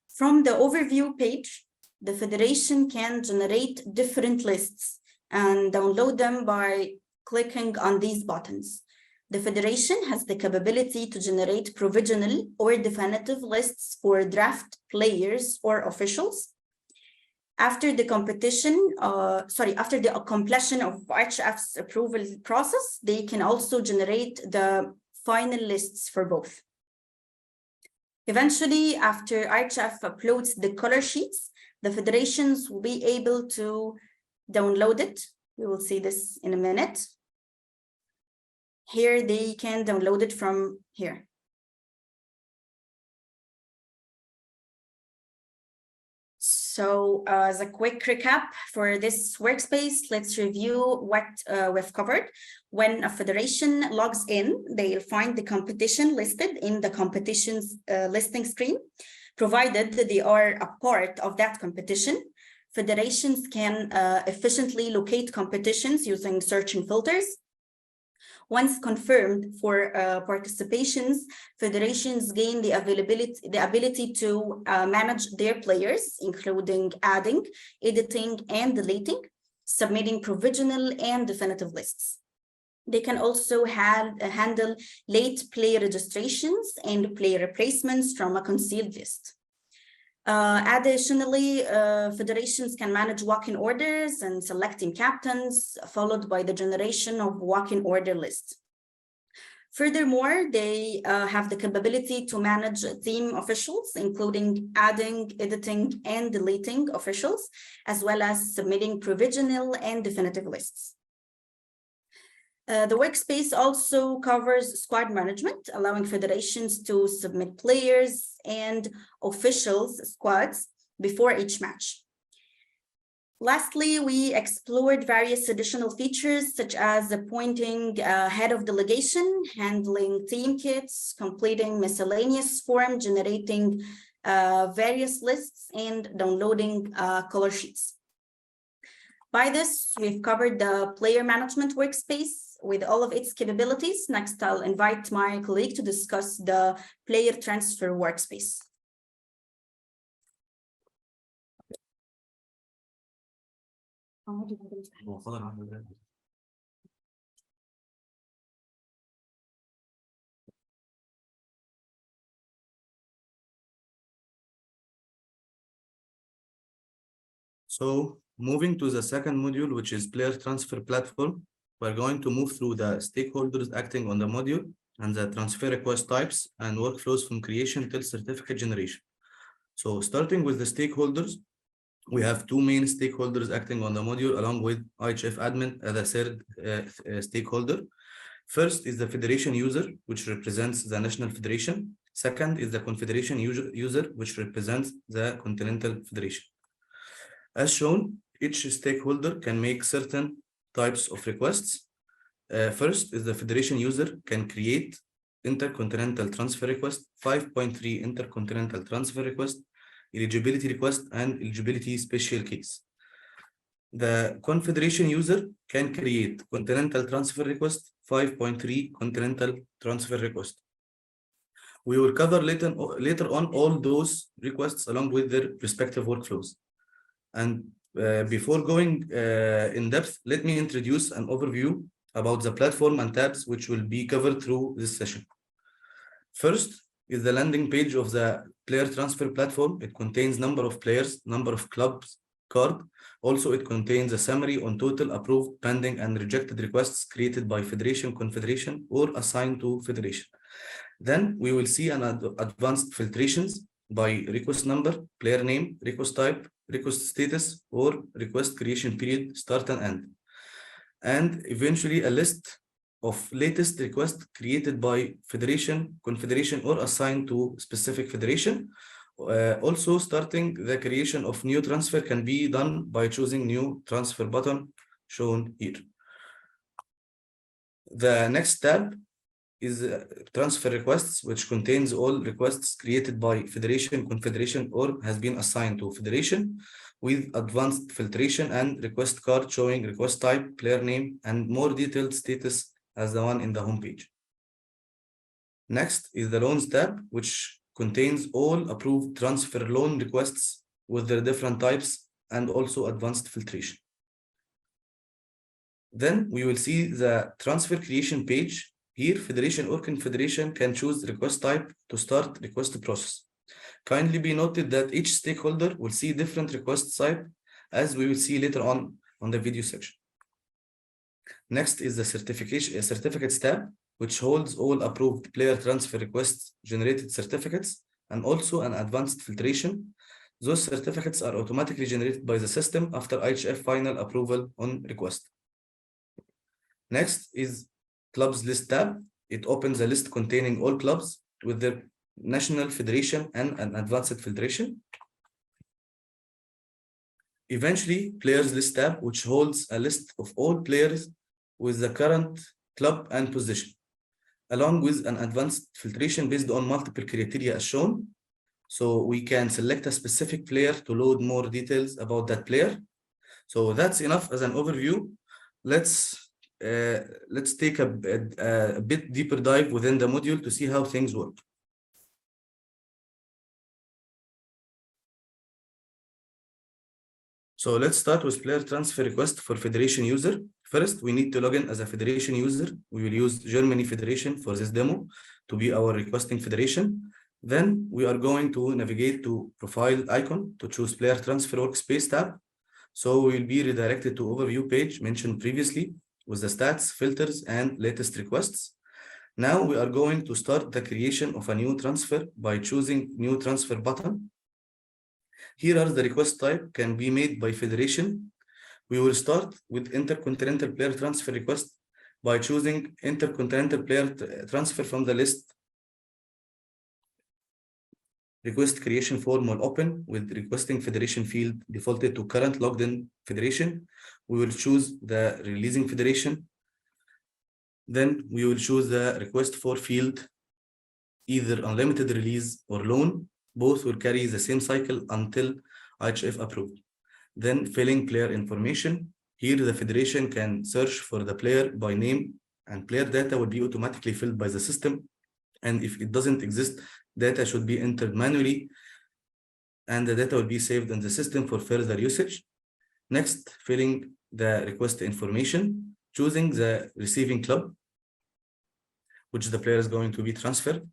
From the overview page, the Federation can generate different lists and download them by clicking on these buttons. The Federation has the capability to generate provisional or definitive lists for draft players or officials. After the completion of IHF's approval process, they can also generate the final lists for both. Eventually, after IHF uploads the color sheets, the federations will be able to download it. We will see this in a minute. Here, they can download it from here. So as a quick recap for this workspace, let's review what we've covered. When a federation logs in, they'll find the competition listed in the competition's listing screen. Provided that they are a part of that competition, federations can efficiently locate competitions using searching filters. Once confirmed for participations, federations gain the ability to manage their players, including adding, editing, and deleting, submitting provisional and definitive lists. They can also handle late player registrations and player replacements from a concealed list. Additionally, federations can manage walk-in orders and selecting captains, followed by the generation of walk-in order lists. Furthermore, they have the capability to manage team officials, including adding, editing, and deleting officials, as well as submitting provisional and definitive lists. The workspace also covers squad management, allowing federations to submit players and officials squads before each match. Lastly, we explored various additional features such as appointing head of delegation, handling team kits, completing miscellaneous form, generating various lists, and downloading color sheets. By this, we've covered the player management workspace with all of its capabilities. Next, I'll invite my colleague to discuss the player transfer workspace.
So moving to the second module, which is player transfer platform, we're going to move through the stakeholders acting on the module and the transfer request types and workflows from creation till certificate generation. So starting with the stakeholders, we have two main stakeholders acting on the module along with IHF admin as a third stakeholder. First is the federation user, which represents the national federation. Second is the confederation user, which represents the continental federation. As shown, each stakeholder can make certain types of requests. First is the federation user can create intercontinental transfer request, 5.3 intercontinental transfer request, eligibility request, and eligibility special case. The confederation user can create continental transfer request, 5.3 continental transfer request. We will cover later on all those requests along with their respective workflows. And before going in depth, let me introduce an overview about the platform and tabs which will be covered through this session. First is the landing page of the player transfer platform. It contains number of players, number of clubs, card. Also, it contains a summary on total approved, pending, and rejected requests created by federation, confederation, or assigned to federation. Then we will see an advanced filtrations by request number, player name, request type, request status, or request creation period, start and end. And eventually a list of latest requests created by federation, confederation, or assigned to specific federation. Also, starting the creation of new transfer can be done by choosing new transfer button shown here. The next tab is transfer requests, which contains all requests created by federation, confederation, or has been assigned to federation, with advanced filtration and request card showing request type, player name, and more detailed status as the one in the homepage. Next is the loans tab, which contains all approved transfer loan requests with their different types and also advanced filtration. Then we will see the transfer creation page. Here, federation or confederation can choose request type to start request process. Kindly be noted that each stakeholder will see different request type, as we will see later on the video section. Next is the certificates tab, which holds all approved player transfer requests generated certificates and also an advanced filtration. Those certificates are automatically generated by the system after IHF final approval on request. Next is clubs list tab. It opens a list containing all clubs with their national federation and an advanced filtration. Eventually, players list tab, which holds a list of all players with the current club and position, along with an advanced filtration based on multiple criteria as shown. So we can select a specific player to load more details about that player. So that's enough as an overview. Let's take a bit deeper dive within the module to see how things work. So let's start with player transfer request for federation user. First, we need to log in as a federation user. We will use Germany Federation for this demo to be our requesting federation. Then we are going to navigate to profile icon to choose player transfer workspace tab. So we will be redirected to overview page mentioned previously with the stats, filters, and latest requests. Now we are going to start the creation of a new transfer by choosing new transfer button. Here are the request type can be made by federation. We will start with intercontinental player transfer request by choosing intercontinental player transfer from the list. Request creation form will open with requesting federation field defaulted to current logged in federation. We will choose the releasing federation. Then we will choose the request for field, either unlimited release or loan. Both will carry the same cycle until IHF approved. Then filling player information. Here the federation can search for the player by name and player data will be automatically filled by the system. And if it doesn't exist, data should be entered manually and the data will be saved in the system for further usage. Next, filling the request information, choosing the receiving club, which the player is going to be transferred,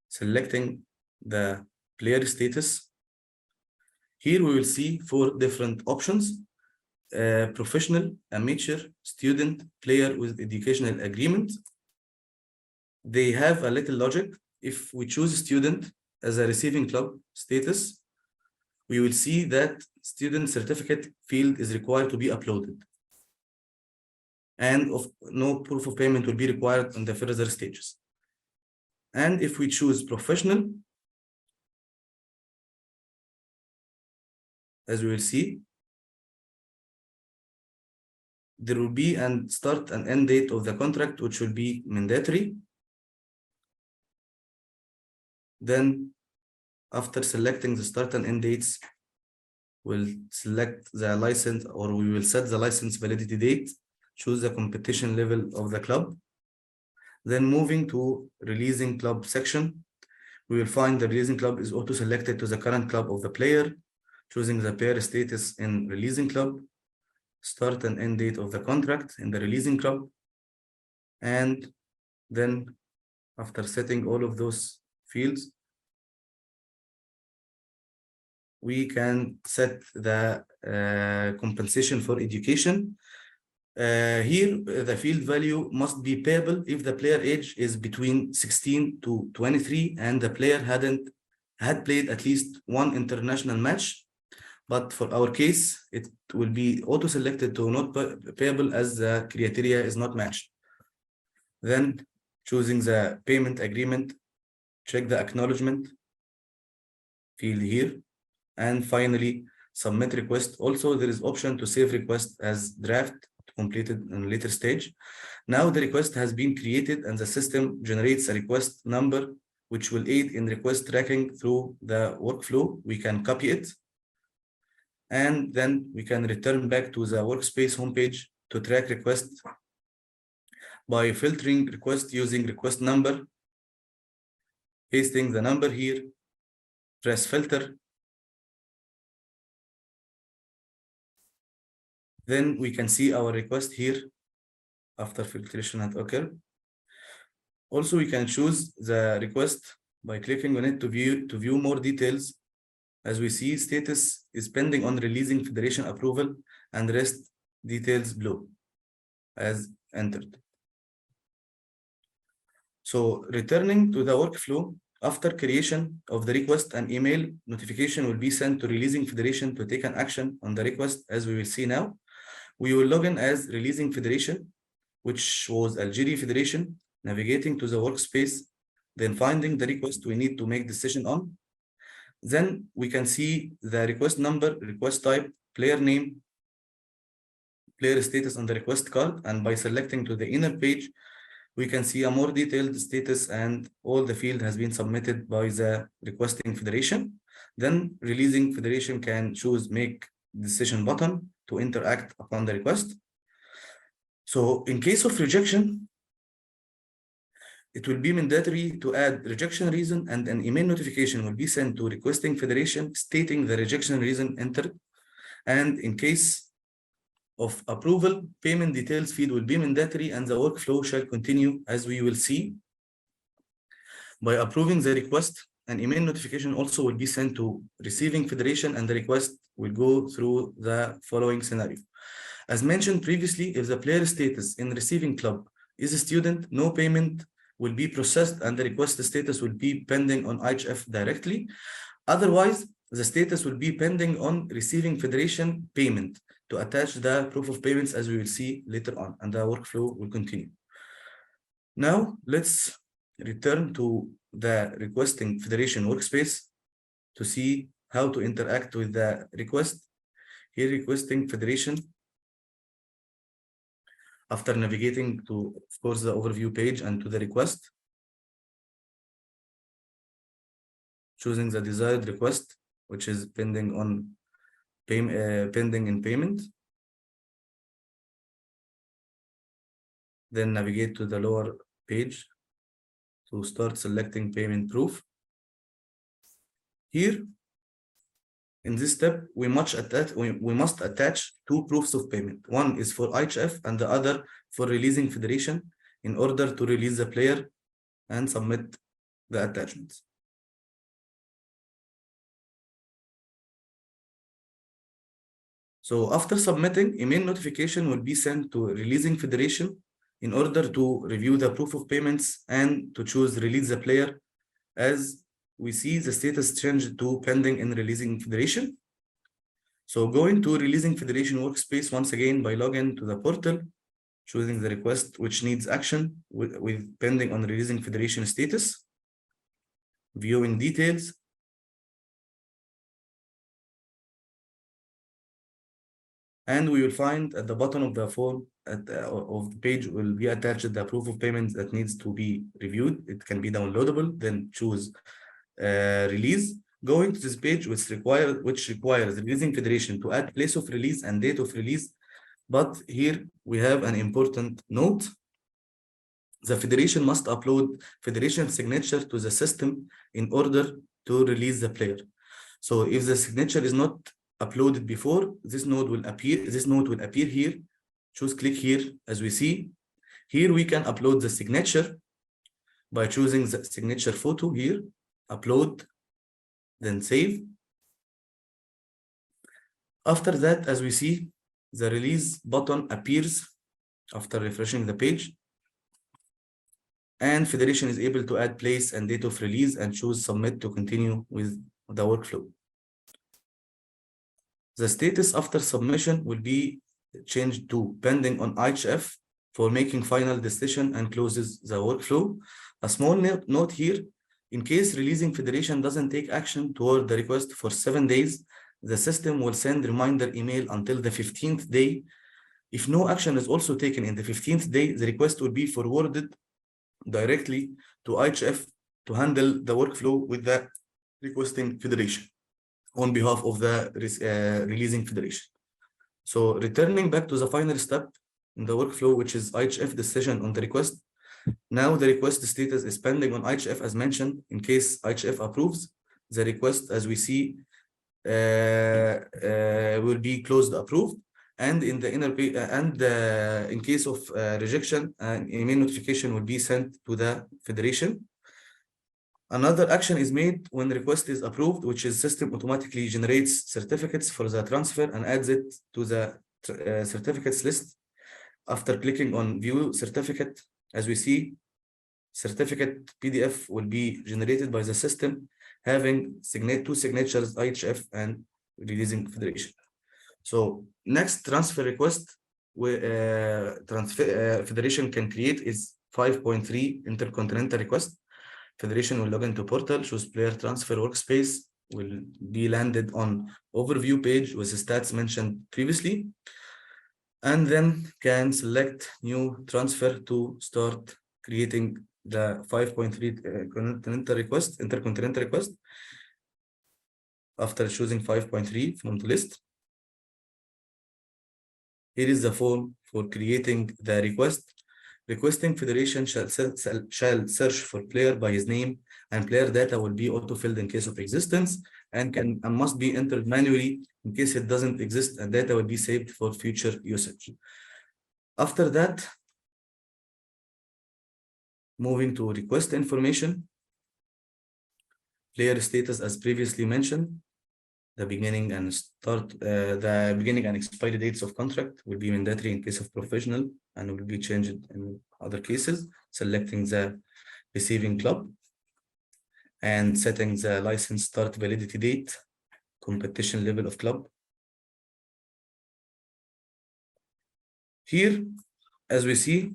selecting the player status. Here we will see 4 different options: professional, amateur, student, player with educational agreement. They have a little logic. If we choose student as a receiving club status, we will see that student certificate field is required to be uploaded. and no proof of payment will be required in the further stages. And if we choose professional, as we will see, there will be a start and end date of the contract, which will be mandatory. Then after selecting the start and end dates, we'll select the license, or we will set the license validity date, choose the competition level of the club. Then moving to releasing club section, we will find the releasing club is auto-selected to the current club of the player, choosing the player status in releasing club, start and end date of the contract in the releasing club. And then after setting all of those fields, we can set the compensation for education. Here, the field value must be payable if the player age is between 16 to 23 and the player had played at least one international match. But for our case, it will be auto-selected to not payable as the criteria is not matched. Then choosing the payment agreement, check the acknowledgement field here. And finally, submit request. Also, there is option to save request as draft completed in a later stage. Now the request has been created and the system generates a request number, which will aid in request tracking through the workflow. We can copy it. And then we can return back to the workspace homepage to track request by filtering request using request number, pasting the number here, press filter. Then we can see our request here after filtration had occurred. Also, we can choose the request by clicking on it to view more details. As we see, status is pending on releasing federation approval and rest details below as entered. So returning to the workflow, after creation of the request, an email notification will be sent to releasing federation to take an action on the request. As we will see now, we will log in as releasing federation, which was Algeria Federation, navigating to the workspace, then finding the request we need to make decision on. Then we can see the request number, request type, player name, player status on the request card. And by selecting to the inner page, we can see a more detailed status and all the field has been submitted by the requesting federation. Then releasing federation can choose make decision button to interact upon the request. So in case of rejection, it will be mandatory to add rejection reason, and an email notification will be sent to requesting federation stating the rejection reason entered. And in case of approval, payment details field will be mandatory and the workflow shall continue as we will see. By approving the request, an email notification also will be sent to receiving federation and the request will go through the following scenario. As mentioned previously, if the player status in receiving club is a student, no payment will be processed and the request status will be pending on IHF directly. Otherwise, the status will be pending on receiving federation payment to attach the proof of payments as we will see later on, and the workflow will continue. Now, let's return to the requesting federation workspace to see how to interact with the request. Here, requesting federation. After navigating to, of course, the overview page and to the request, choosing the desired request, which is pending on pending in payment. Then navigate to the lower page to start selecting payment proof. Here, in this step, we must attach two proofs of payment. One is for IHF and the other for releasing federation in order to release the player and submit the attachments. So after submitting, email notification will be sent to releasing federation in order to review the proof of payments and to choose release the player. As we see, the status changed to pending in releasing federation. So going to releasing federation workspace once again by login to the portal, choosing the request which needs action with pending on releasing federation status, viewing details, and we will find at the bottom of the form of the page will be attached the proof of payment that needs to be reviewed. It can be downloadable, then choose release. Going to this page which requires releasing federation to add place of release and date of release. But here we have an important note. The federation must upload federation signature to the system in order to release the player. So if the signature is not uploaded before, this node will appear. This node will appear here. Click here. As we see here, we can upload the signature by choosing the signature photo here, upload, then save. After that, as we see, the release button appears after refreshing the page, and federation is able to add place and date of release and choose submit to continue with the workflow. The status after submission will be changed to pending on IHF for making final decision and closes the workflow. A small note here, in case releasing federation doesn't take action toward the request for 7 days, the system will send reminder email until the 15th day. If no action is also taken in the 15th day, the request will be forwarded directly to IHF to handle the workflow with the requesting federation on behalf of the releasing federation. So returning back to the final step in the workflow, which is IHF decision on the request. Now the request status is pending on IHF as mentioned. In case IHF approves, the request, as we see, will be closed approved. And in the in case of rejection, an email notification will be sent to the federation. Another action is made when the request is approved, which is system automatically generates certificates for the transfer and adds it to the certificates list. After clicking on view certificate, as we see, certificate PDF will be generated by the system having two signatures, IHF and releasing federation. So next transfer request federation can create is 5.3 intercontinental request. Federation will log into portal, choose player transfer workspace, will be landed on overview page with the stats mentioned previously, and then can select new transfer to start creating the 5.3 intercontinental request. After choosing 5.3 from the list, here is the form for creating the request. Requesting federation shall search for player by his name, and player data will be auto-filled in case of existence and must be entered manually in case it doesn't exist, and data will be saved for future usage. After that, moving to request information, player status as previously mentioned. The beginning and expiry dates of contract will be mandatory in case of professional and will be changed in other cases. Selecting the receiving club and setting the license start validity date, competition level of club. Here, as we see,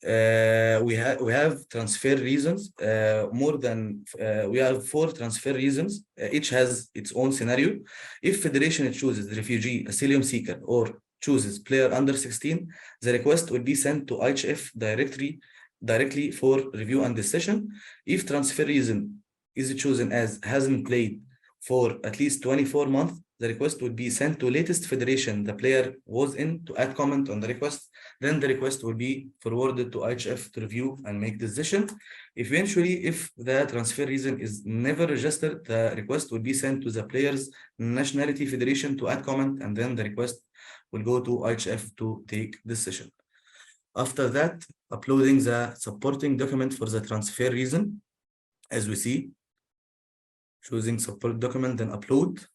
we have transfer reasons. We have 4 transfer reasons. Each has its own scenario. If federation chooses refugee, asylum seeker, or chooses player under 16, the request will be sent to IHF directly for review and decision. If transfer reason is chosen as hasn't played for at least 24 months, the request will be sent to latest federation the player was in to add comment on the request. Then the request will be forwarded to IHF to review and make decision. Eventually, if the transfer reason is never registered, the request will be sent to the player's nationality federation to add comment, and then the request will go to IHF to take decision. After that, uploading the supporting document for the transfer reason, as we see, choosing support document, then upload.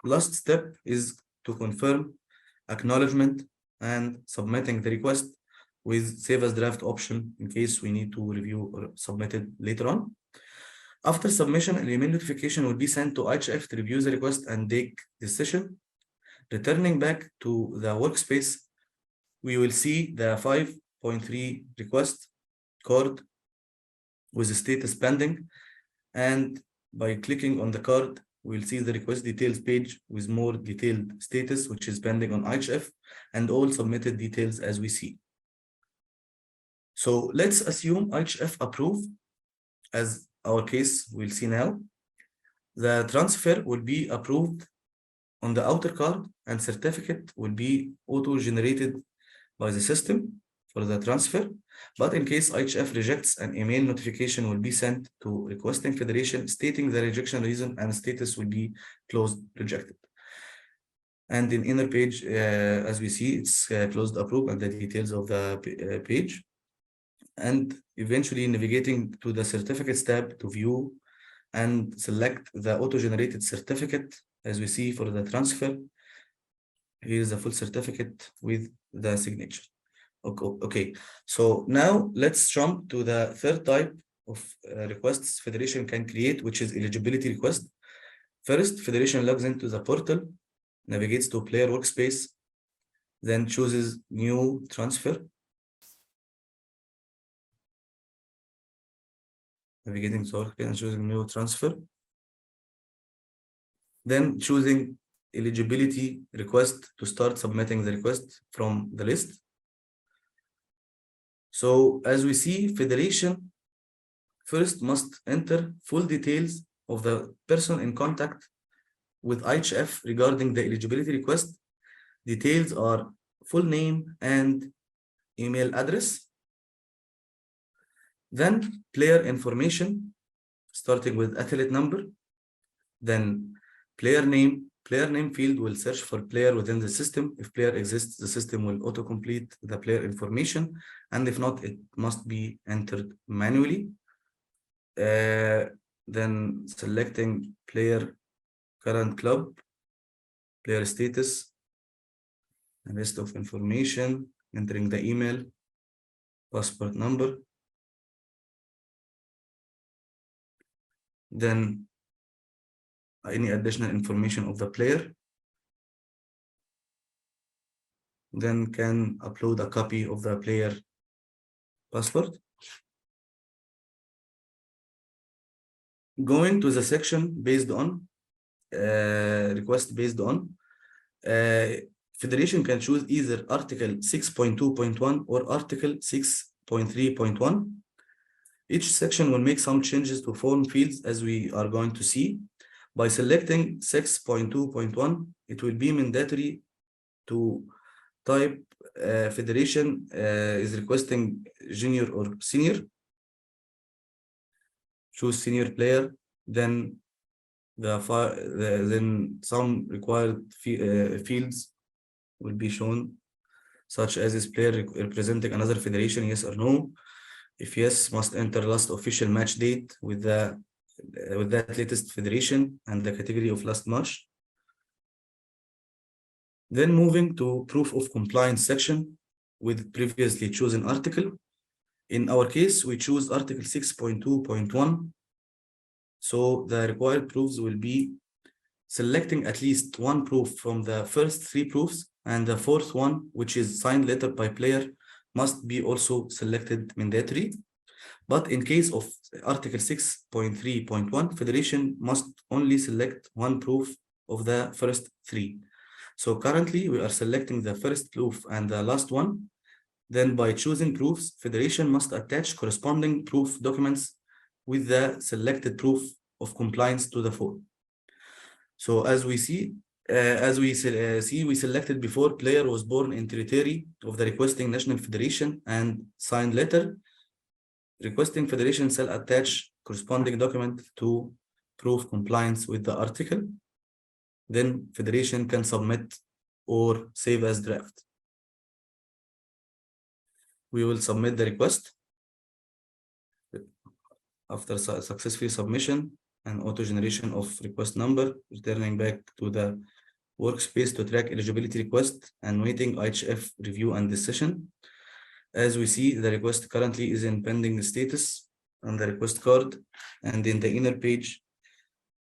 Last step is to confirm acknowledgement and submitting the request with save as draft option in case we need to review or submit it later on. After submission, an email notification will be sent to IHF to review the request and take decision. Returning back to the workspace, we will see the 5.3 request card with the status pending. And by clicking on the card, we'll see the request details page with more detailed status, which is pending on IHF, and all submitted details as we see. So let's assume IHF approve, as our case we'll see now. The transfer will be approved on the outer card, and certificate will be auto-generated by the system for the transfer. But in case IHF rejects, an email notification will be sent to requesting federation stating the rejection reason, and status will be closed rejected. And in inner page, as we see, it's closed approved and the details of the page. And eventually navigating to the certificates tab to view and select the auto-generated certificate, as we see for the transfer. Here's a full certificate with the signature. Okay, so now let's jump to the third type of requests federation can create, which is eligibility request. First, federation logs into the portal, navigates to player workspace, then chooses new transfer. Navigating to workspace and choosing new transfer. Then choosing eligibility request to start submitting the request from the list. So as we see, federation first must enter full details of the person in contact with IHF regarding the eligibility request. Details are full name and email address. Then player information, starting with athlete number. Then player name. Player name field will search for player within the system. If player exists, the system will autocomplete the player information, and if not, it must be entered manually. Then selecting player current club, player status, a list of information, entering the email, passport number. Then any additional information of the player. Then can upload a copy of the player passport. Going to the section based on request based on, federation can choose either article 6.2.1 or article 6.3.1. Each section will make some changes to form fields, as we are going to see. By selecting 6.2.1, it will be mandatory to type federation is requesting junior or senior. Choose senior player, then then some required fields will be shown, such as is player representing another federation, yes or no. If yes, must enter last official match date with that latest federation and the category of last March. Then moving to proof of compliance section with previously chosen article. In our case, we choose article 6.2.1. So the required proofs will be selecting at least one proof from the first three proofs, and the fourth one, which is signed letter by player, must be also selected mandatory. But in case of article 6.3.1, federation must only select one proof of the first three. So currently we are selecting the first proof and the last one. Then by choosing proofs, federation must attach corresponding proof documents with the selected proof of compliance to the form. So as we see, we selected before player was born in territory of the requesting national federation and signed letter. Requesting federation shall attach corresponding document to prove compliance with the article. Then federation can submit or save as draft. We will submit the request. After successful submission and auto generation of request number, returning back to the workspace to track eligibility request and waiting IHF review and decision. As we see, the request currently is in pending status on the request card, and in the inner page,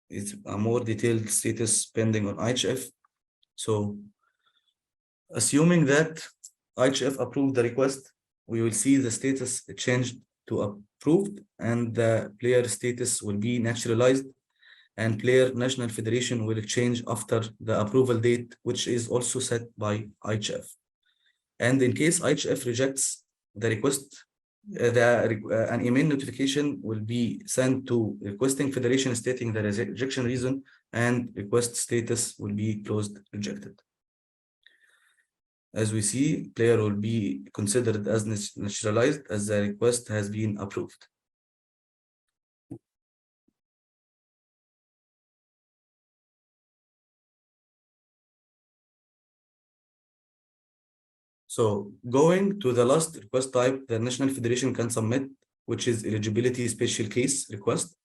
it's a more detailed status pending on IHF. So Assuming that IHF approved the request, we will see the status changed to approved, and the player status will be naturalized, and player national federation will change after the approval date, which is also set by IHF. And in case IHF rejects the request, an email notification will be sent to requesting federation stating the rejection reason, and request status will be closed rejected. As we see, player will be considered as naturalized as the request has been approved. So going to the last request type, the National Federation can submit, which is eligibility special case request.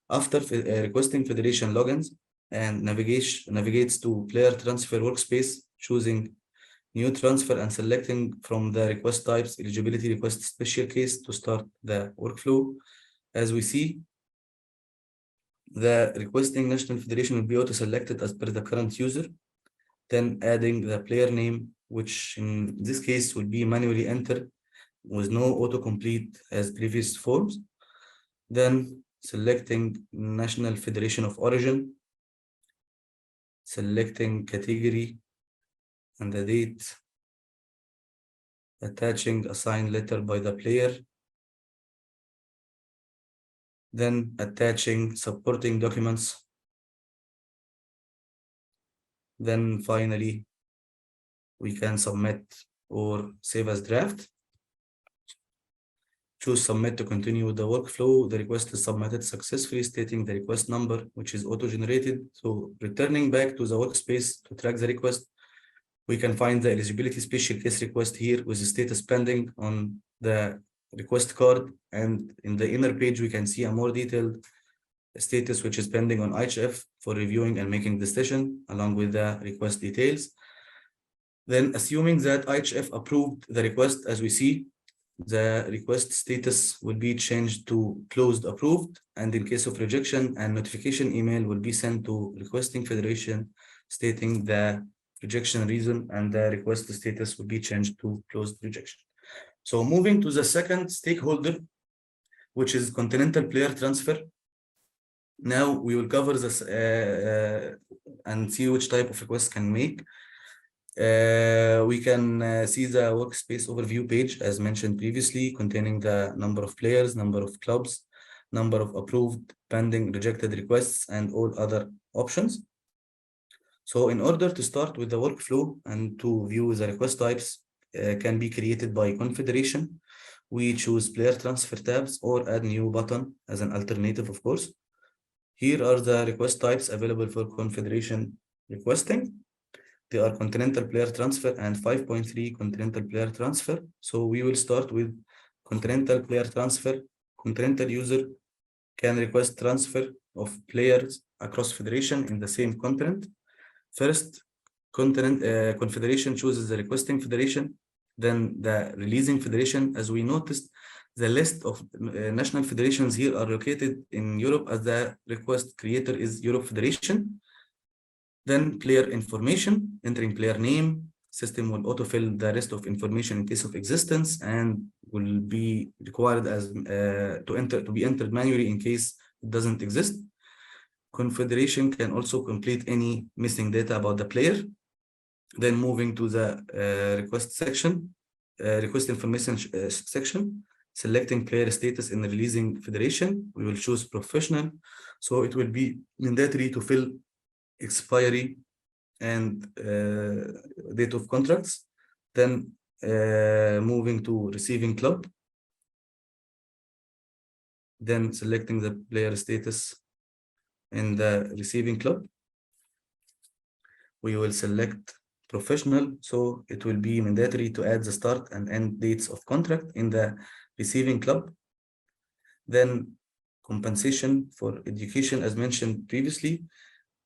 After requesting federation logins and navigates to player transfer workspace, choosing new transfer and selecting from the request types eligibility request special case to start the workflow. As we see, the requesting national federation will be auto-selected as per the current user, then adding the player name, which in this case will be manually entered with no autocomplete as previous forms, then selecting national federation of origin, selecting category and the date, attaching a signed letter by the player, then attaching supporting documents, then finally we can submit or save as draft. Choose submit to continue with the workflow. The request is submitted successfully, stating the request number, which is auto-generated. So returning back to the workspace to track the request, we can find the eligibility special case request here with the status pending on the request card. And in the inner page, we can see a more detailed status, which is pending on IHF for reviewing and making decision along with the request details. Then assuming that IHF approved the request, as we see, the request status will be changed to closed approved, and in case of rejection, a notification email will be sent to requesting federation stating the rejection reason, and the request status will be changed to closed rejection. So moving to the second stakeholder, which is continental player transfer. Now we will cover this and see which type of request can make. We can see the workspace overview page as mentioned previously, containing the number of players, number of clubs, number of approved, pending, rejected requests, and all other options. So in order to start with the workflow and to view the request types can be created by confederation, we choose player transfer tabs or add new button as an alternative, of course. Here are the request types available for confederation requesting. They are continental player transfer and 5.3 continental player transfer. So we will start with continental player transfer. Continental user can request transfer of players across federation in the same continent. First, confederation chooses the requesting federation, then the releasing federation. As we noticed, the list of national federations here are located in Europe, as the request creator is Europe Federation. Then player information, entering player name. System will autofill the rest of information in case of existence, and will be required as to be entered manually in case it doesn't exist. Confederation can also complete any missing data about the player. Then moving to the request section, request information section, selecting player status in the releasing federation. We will choose professional, so it will be mandatory to fill expiry and date of contracts. Then moving to receiving club, then selecting the player status in the receiving club. We will select professional, so it will be mandatory to add the start and end dates of contract in the receiving club. Then compensation for education, as mentioned previously.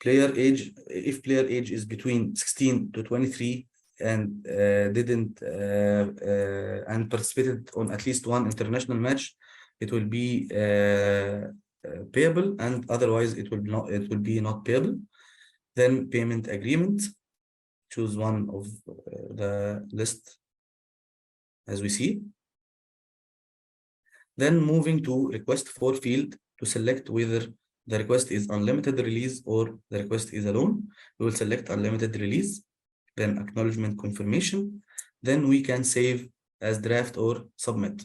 Player age, if player age is between 16 to 23 and and participated on at least one international match, it will be payable, and otherwise it will be not payable. Then payment agreement, choose one of the list as we see. Then moving to request for field to select whether the request is unlimited release or the request is alone. We will select unlimited release, then acknowledgement confirmation. Then we can save as draft or submit.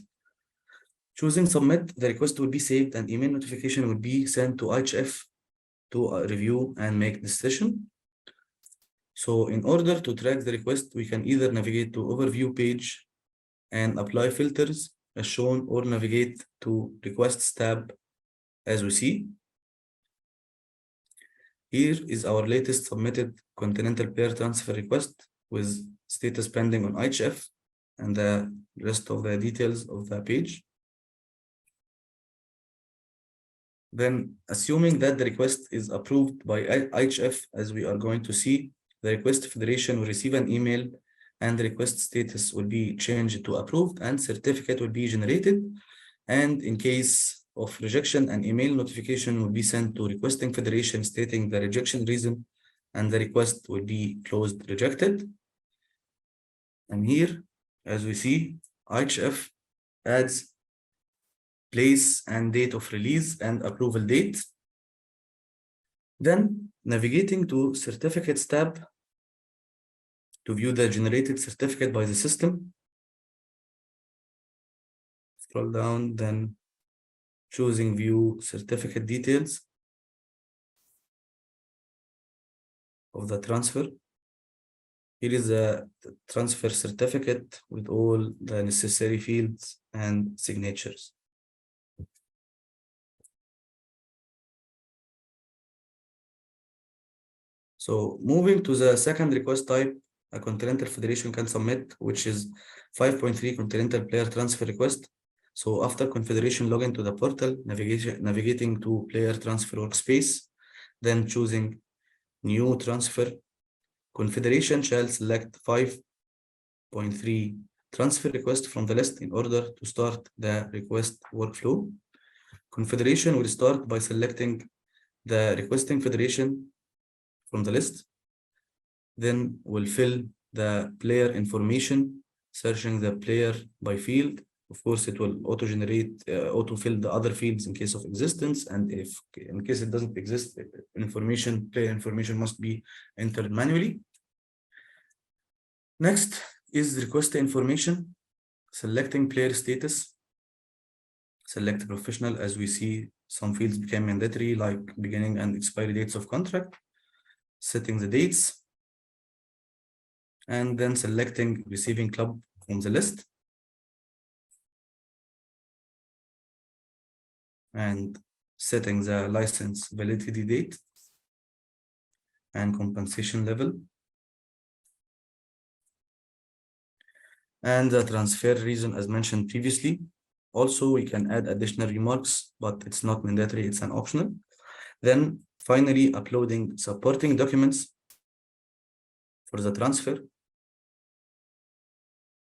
Choosing submit, the request will be saved and email notification will be sent to IHF to review and make decision. So in order to track the request, we can either navigate to overview page and apply filters as shown, or navigate to requests tab as we see. Here is our latest submitted continental player transfer request with status pending on IHF and the rest of the details of the page. Then, assuming that the request is approved by IHF, as we are going to see, the request federation will receive an email and the request status will be changed to approved and certificate will be generated. And in case of rejection, an email notification will be sent to requesting federation stating the rejection reason, and the request will be closed rejected. And here, as we see, IHF adds place and date of release and approval date. Then navigating to certificates tab to view the generated certificate by the system. Scroll down, then choosing view certificate details of the transfer. Here is a transfer certificate with all the necessary fields and signatures. So moving to the second request type, a continental federation can submit, which is 5.3 continental player transfer request. So after confederation login to the portal, navigating to player transfer workspace, then choosing new transfer, confederation shall select 5.3 transfer request from the list in order to start the request workflow. Confederation will start by selecting the requesting federation from the list. Then we'll fill the player information, searching the player by field. Of course, it will auto-generate, auto-fill the other fields in case of existence. And if in case it doesn't exist, player information must be entered manually. Next is request information, selecting player status, select professional. As we see, some fields became mandatory, like beginning and expiry dates of contract, setting the dates, and then selecting receiving club from the list. And setting the license validity date and compensation level. And the transfer reason as mentioned previously. Also, we can add additional remarks, but it's not mandatory, it's an optional. Then finally, uploading supporting documents for the transfer,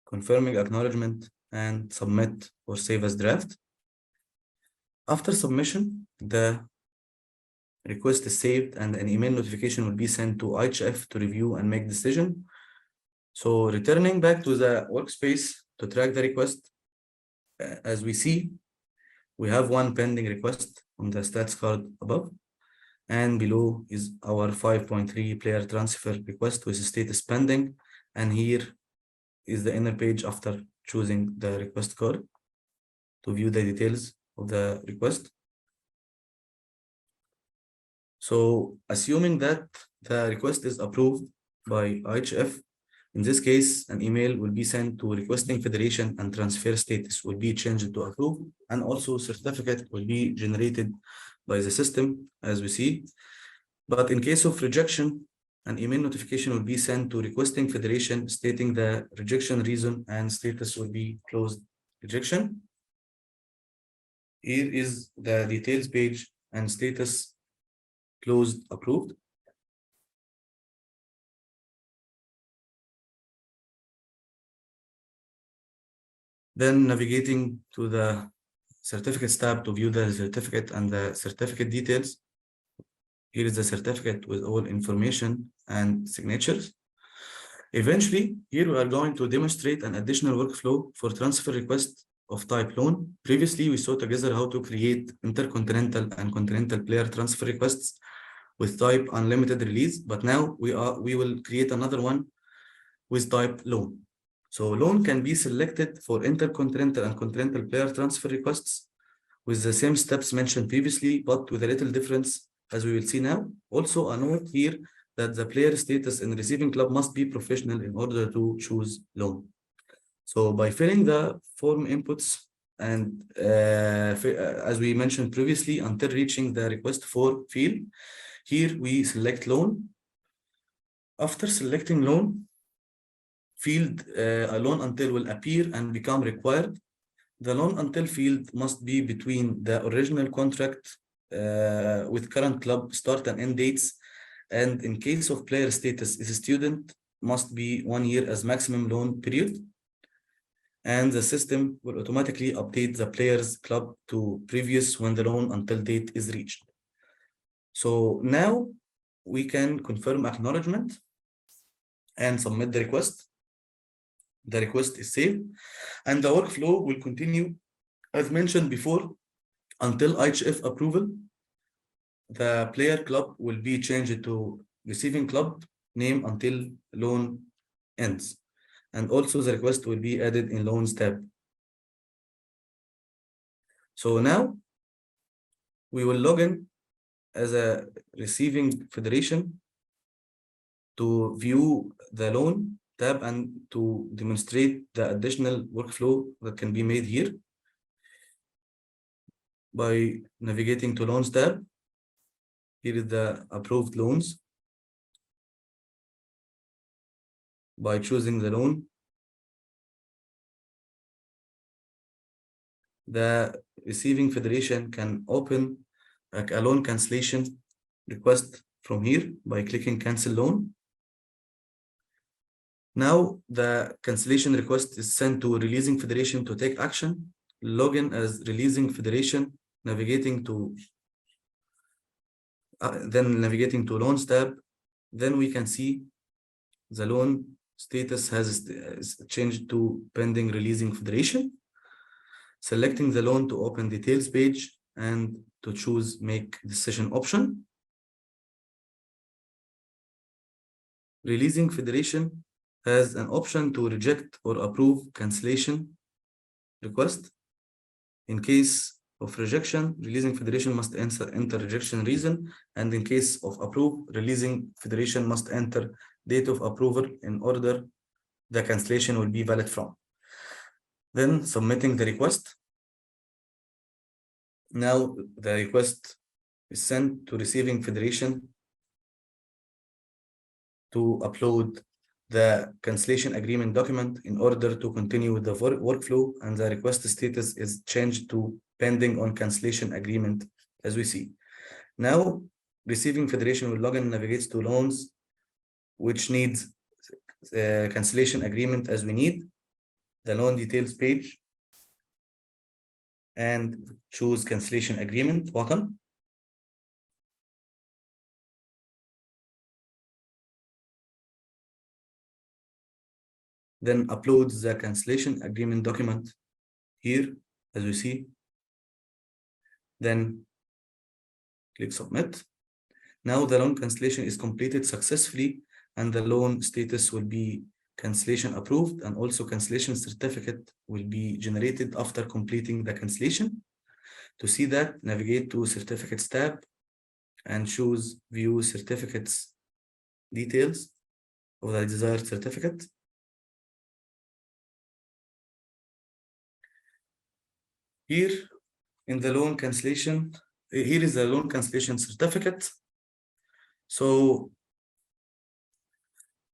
confirming acknowledgement, and submit or save as draft. After submission, the request is saved and an email notification will be sent to IHF to review and make decision. So returning back to the workspace to track the request, as we see, we have one pending request on the stats card above, and below is our 5.3 player transfer request with status pending. And here is the inner page after choosing the request card to view the details of the request. So assuming that the request is approved by IHF, in this case, an email will be sent to requesting federation and transfer status will be changed to approved, and also certificate will be generated by the system as we see. But in case of rejection, an email notification will be sent to requesting federation stating the rejection reason and status will be closed rejection. Here is the details page and status closed approved. Then navigating to the certificates tab to view the certificate and the certificate details. Here is the certificate with all information and signatures. Eventually, here we are going to demonstrate an additional workflow for transfer request of type loan. Previously, we saw together how to create intercontinental and continental player transfer requests with type unlimited release, but now we will create another one with type loan. So loan can be selected for intercontinental and continental player transfer requests with the same steps mentioned previously, but with a little difference, as we will see now. Also, a note here that the player status in receiving club must be professional in order to choose loan. So by filling the form inputs and as we mentioned previously, until reaching the request for field, here we select loan. After selecting loan, field a loan until will appear and become required. The loan until field must be between the original contract with current club start and end dates. And in case of player status is a student, must be 1 year as maximum loan period. And the system will automatically update the player's club to previous when the loan until date is reached. So now we can confirm acknowledgement and submit the request. The request is saved and the workflow will continue as mentioned before until IHF approval. The player club will be changed to receiving club name until loan ends. And also the request will be added in loans tab. So now we will log in as a receiving federation to view the loan tab and to demonstrate the additional workflow that can be made here by navigating to loans tab. Here is the approved loans. By choosing the loan, the receiving federation can open a loan cancellation request from here by clicking cancel loan. Now the cancellation request is sent to releasing federation to take action. Login as releasing federation, navigating to then navigating to loans tab. Then we can see the loan status has changed to pending releasing federation. Selecting the loan to open details page and to choose make decision option. Releasing federation has an option to reject or approve cancellation request. In case of rejection, releasing federation must enter rejection reason, and in case of approve, releasing federation must enter date of approval in order the cancellation will be valid from. Then submitting the request. Now the request is sent to receiving federation to upload the cancellation agreement document in order to continue with the workflow, and the request status is changed to pending on cancellation agreement as we see. Now receiving federation will log in and navigates to loans which needs cancellation agreement as we need the loan details page and choose cancellation agreement button. Then uploads the cancellation agreement document here as we see. Then click submit. Now the loan cancellation is completed successfully and the loan status will be cancellation approved, and also cancellation certificate will be generated after completing the cancellation. To see that, navigate to certificates tab and choose view certificates details of the desired certificate. Here in the loan cancellation, here is the loan cancellation certificate. So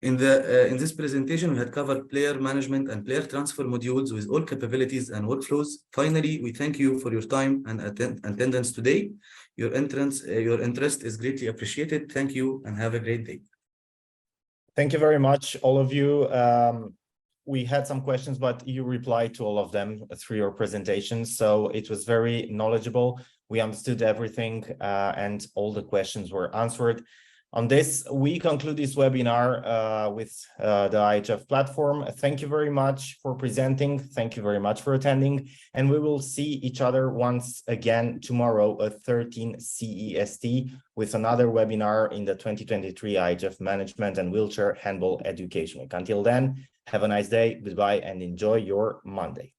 in this presentation, we had covered player management and player transfer modules with all capabilities and workflows. Finally, we thank you for your time and attendance today. Your interest is greatly appreciated. Thank you and have a great day.
Thank you very much, all of you. We had some questions, but you replied to all of them through your presentation. So it was very knowledgeable. We understood everything and all the questions were answered. On this, we conclude this webinar with the IHF platform. Thank you very much for presenting. Thank you very much for attending. And we will see each other once again tomorrow at 13 CEST with another webinar in the 2023 IHF Management and Wheelchair Handball Education Week. Until then, have a nice day, goodbye, and enjoy your Monday.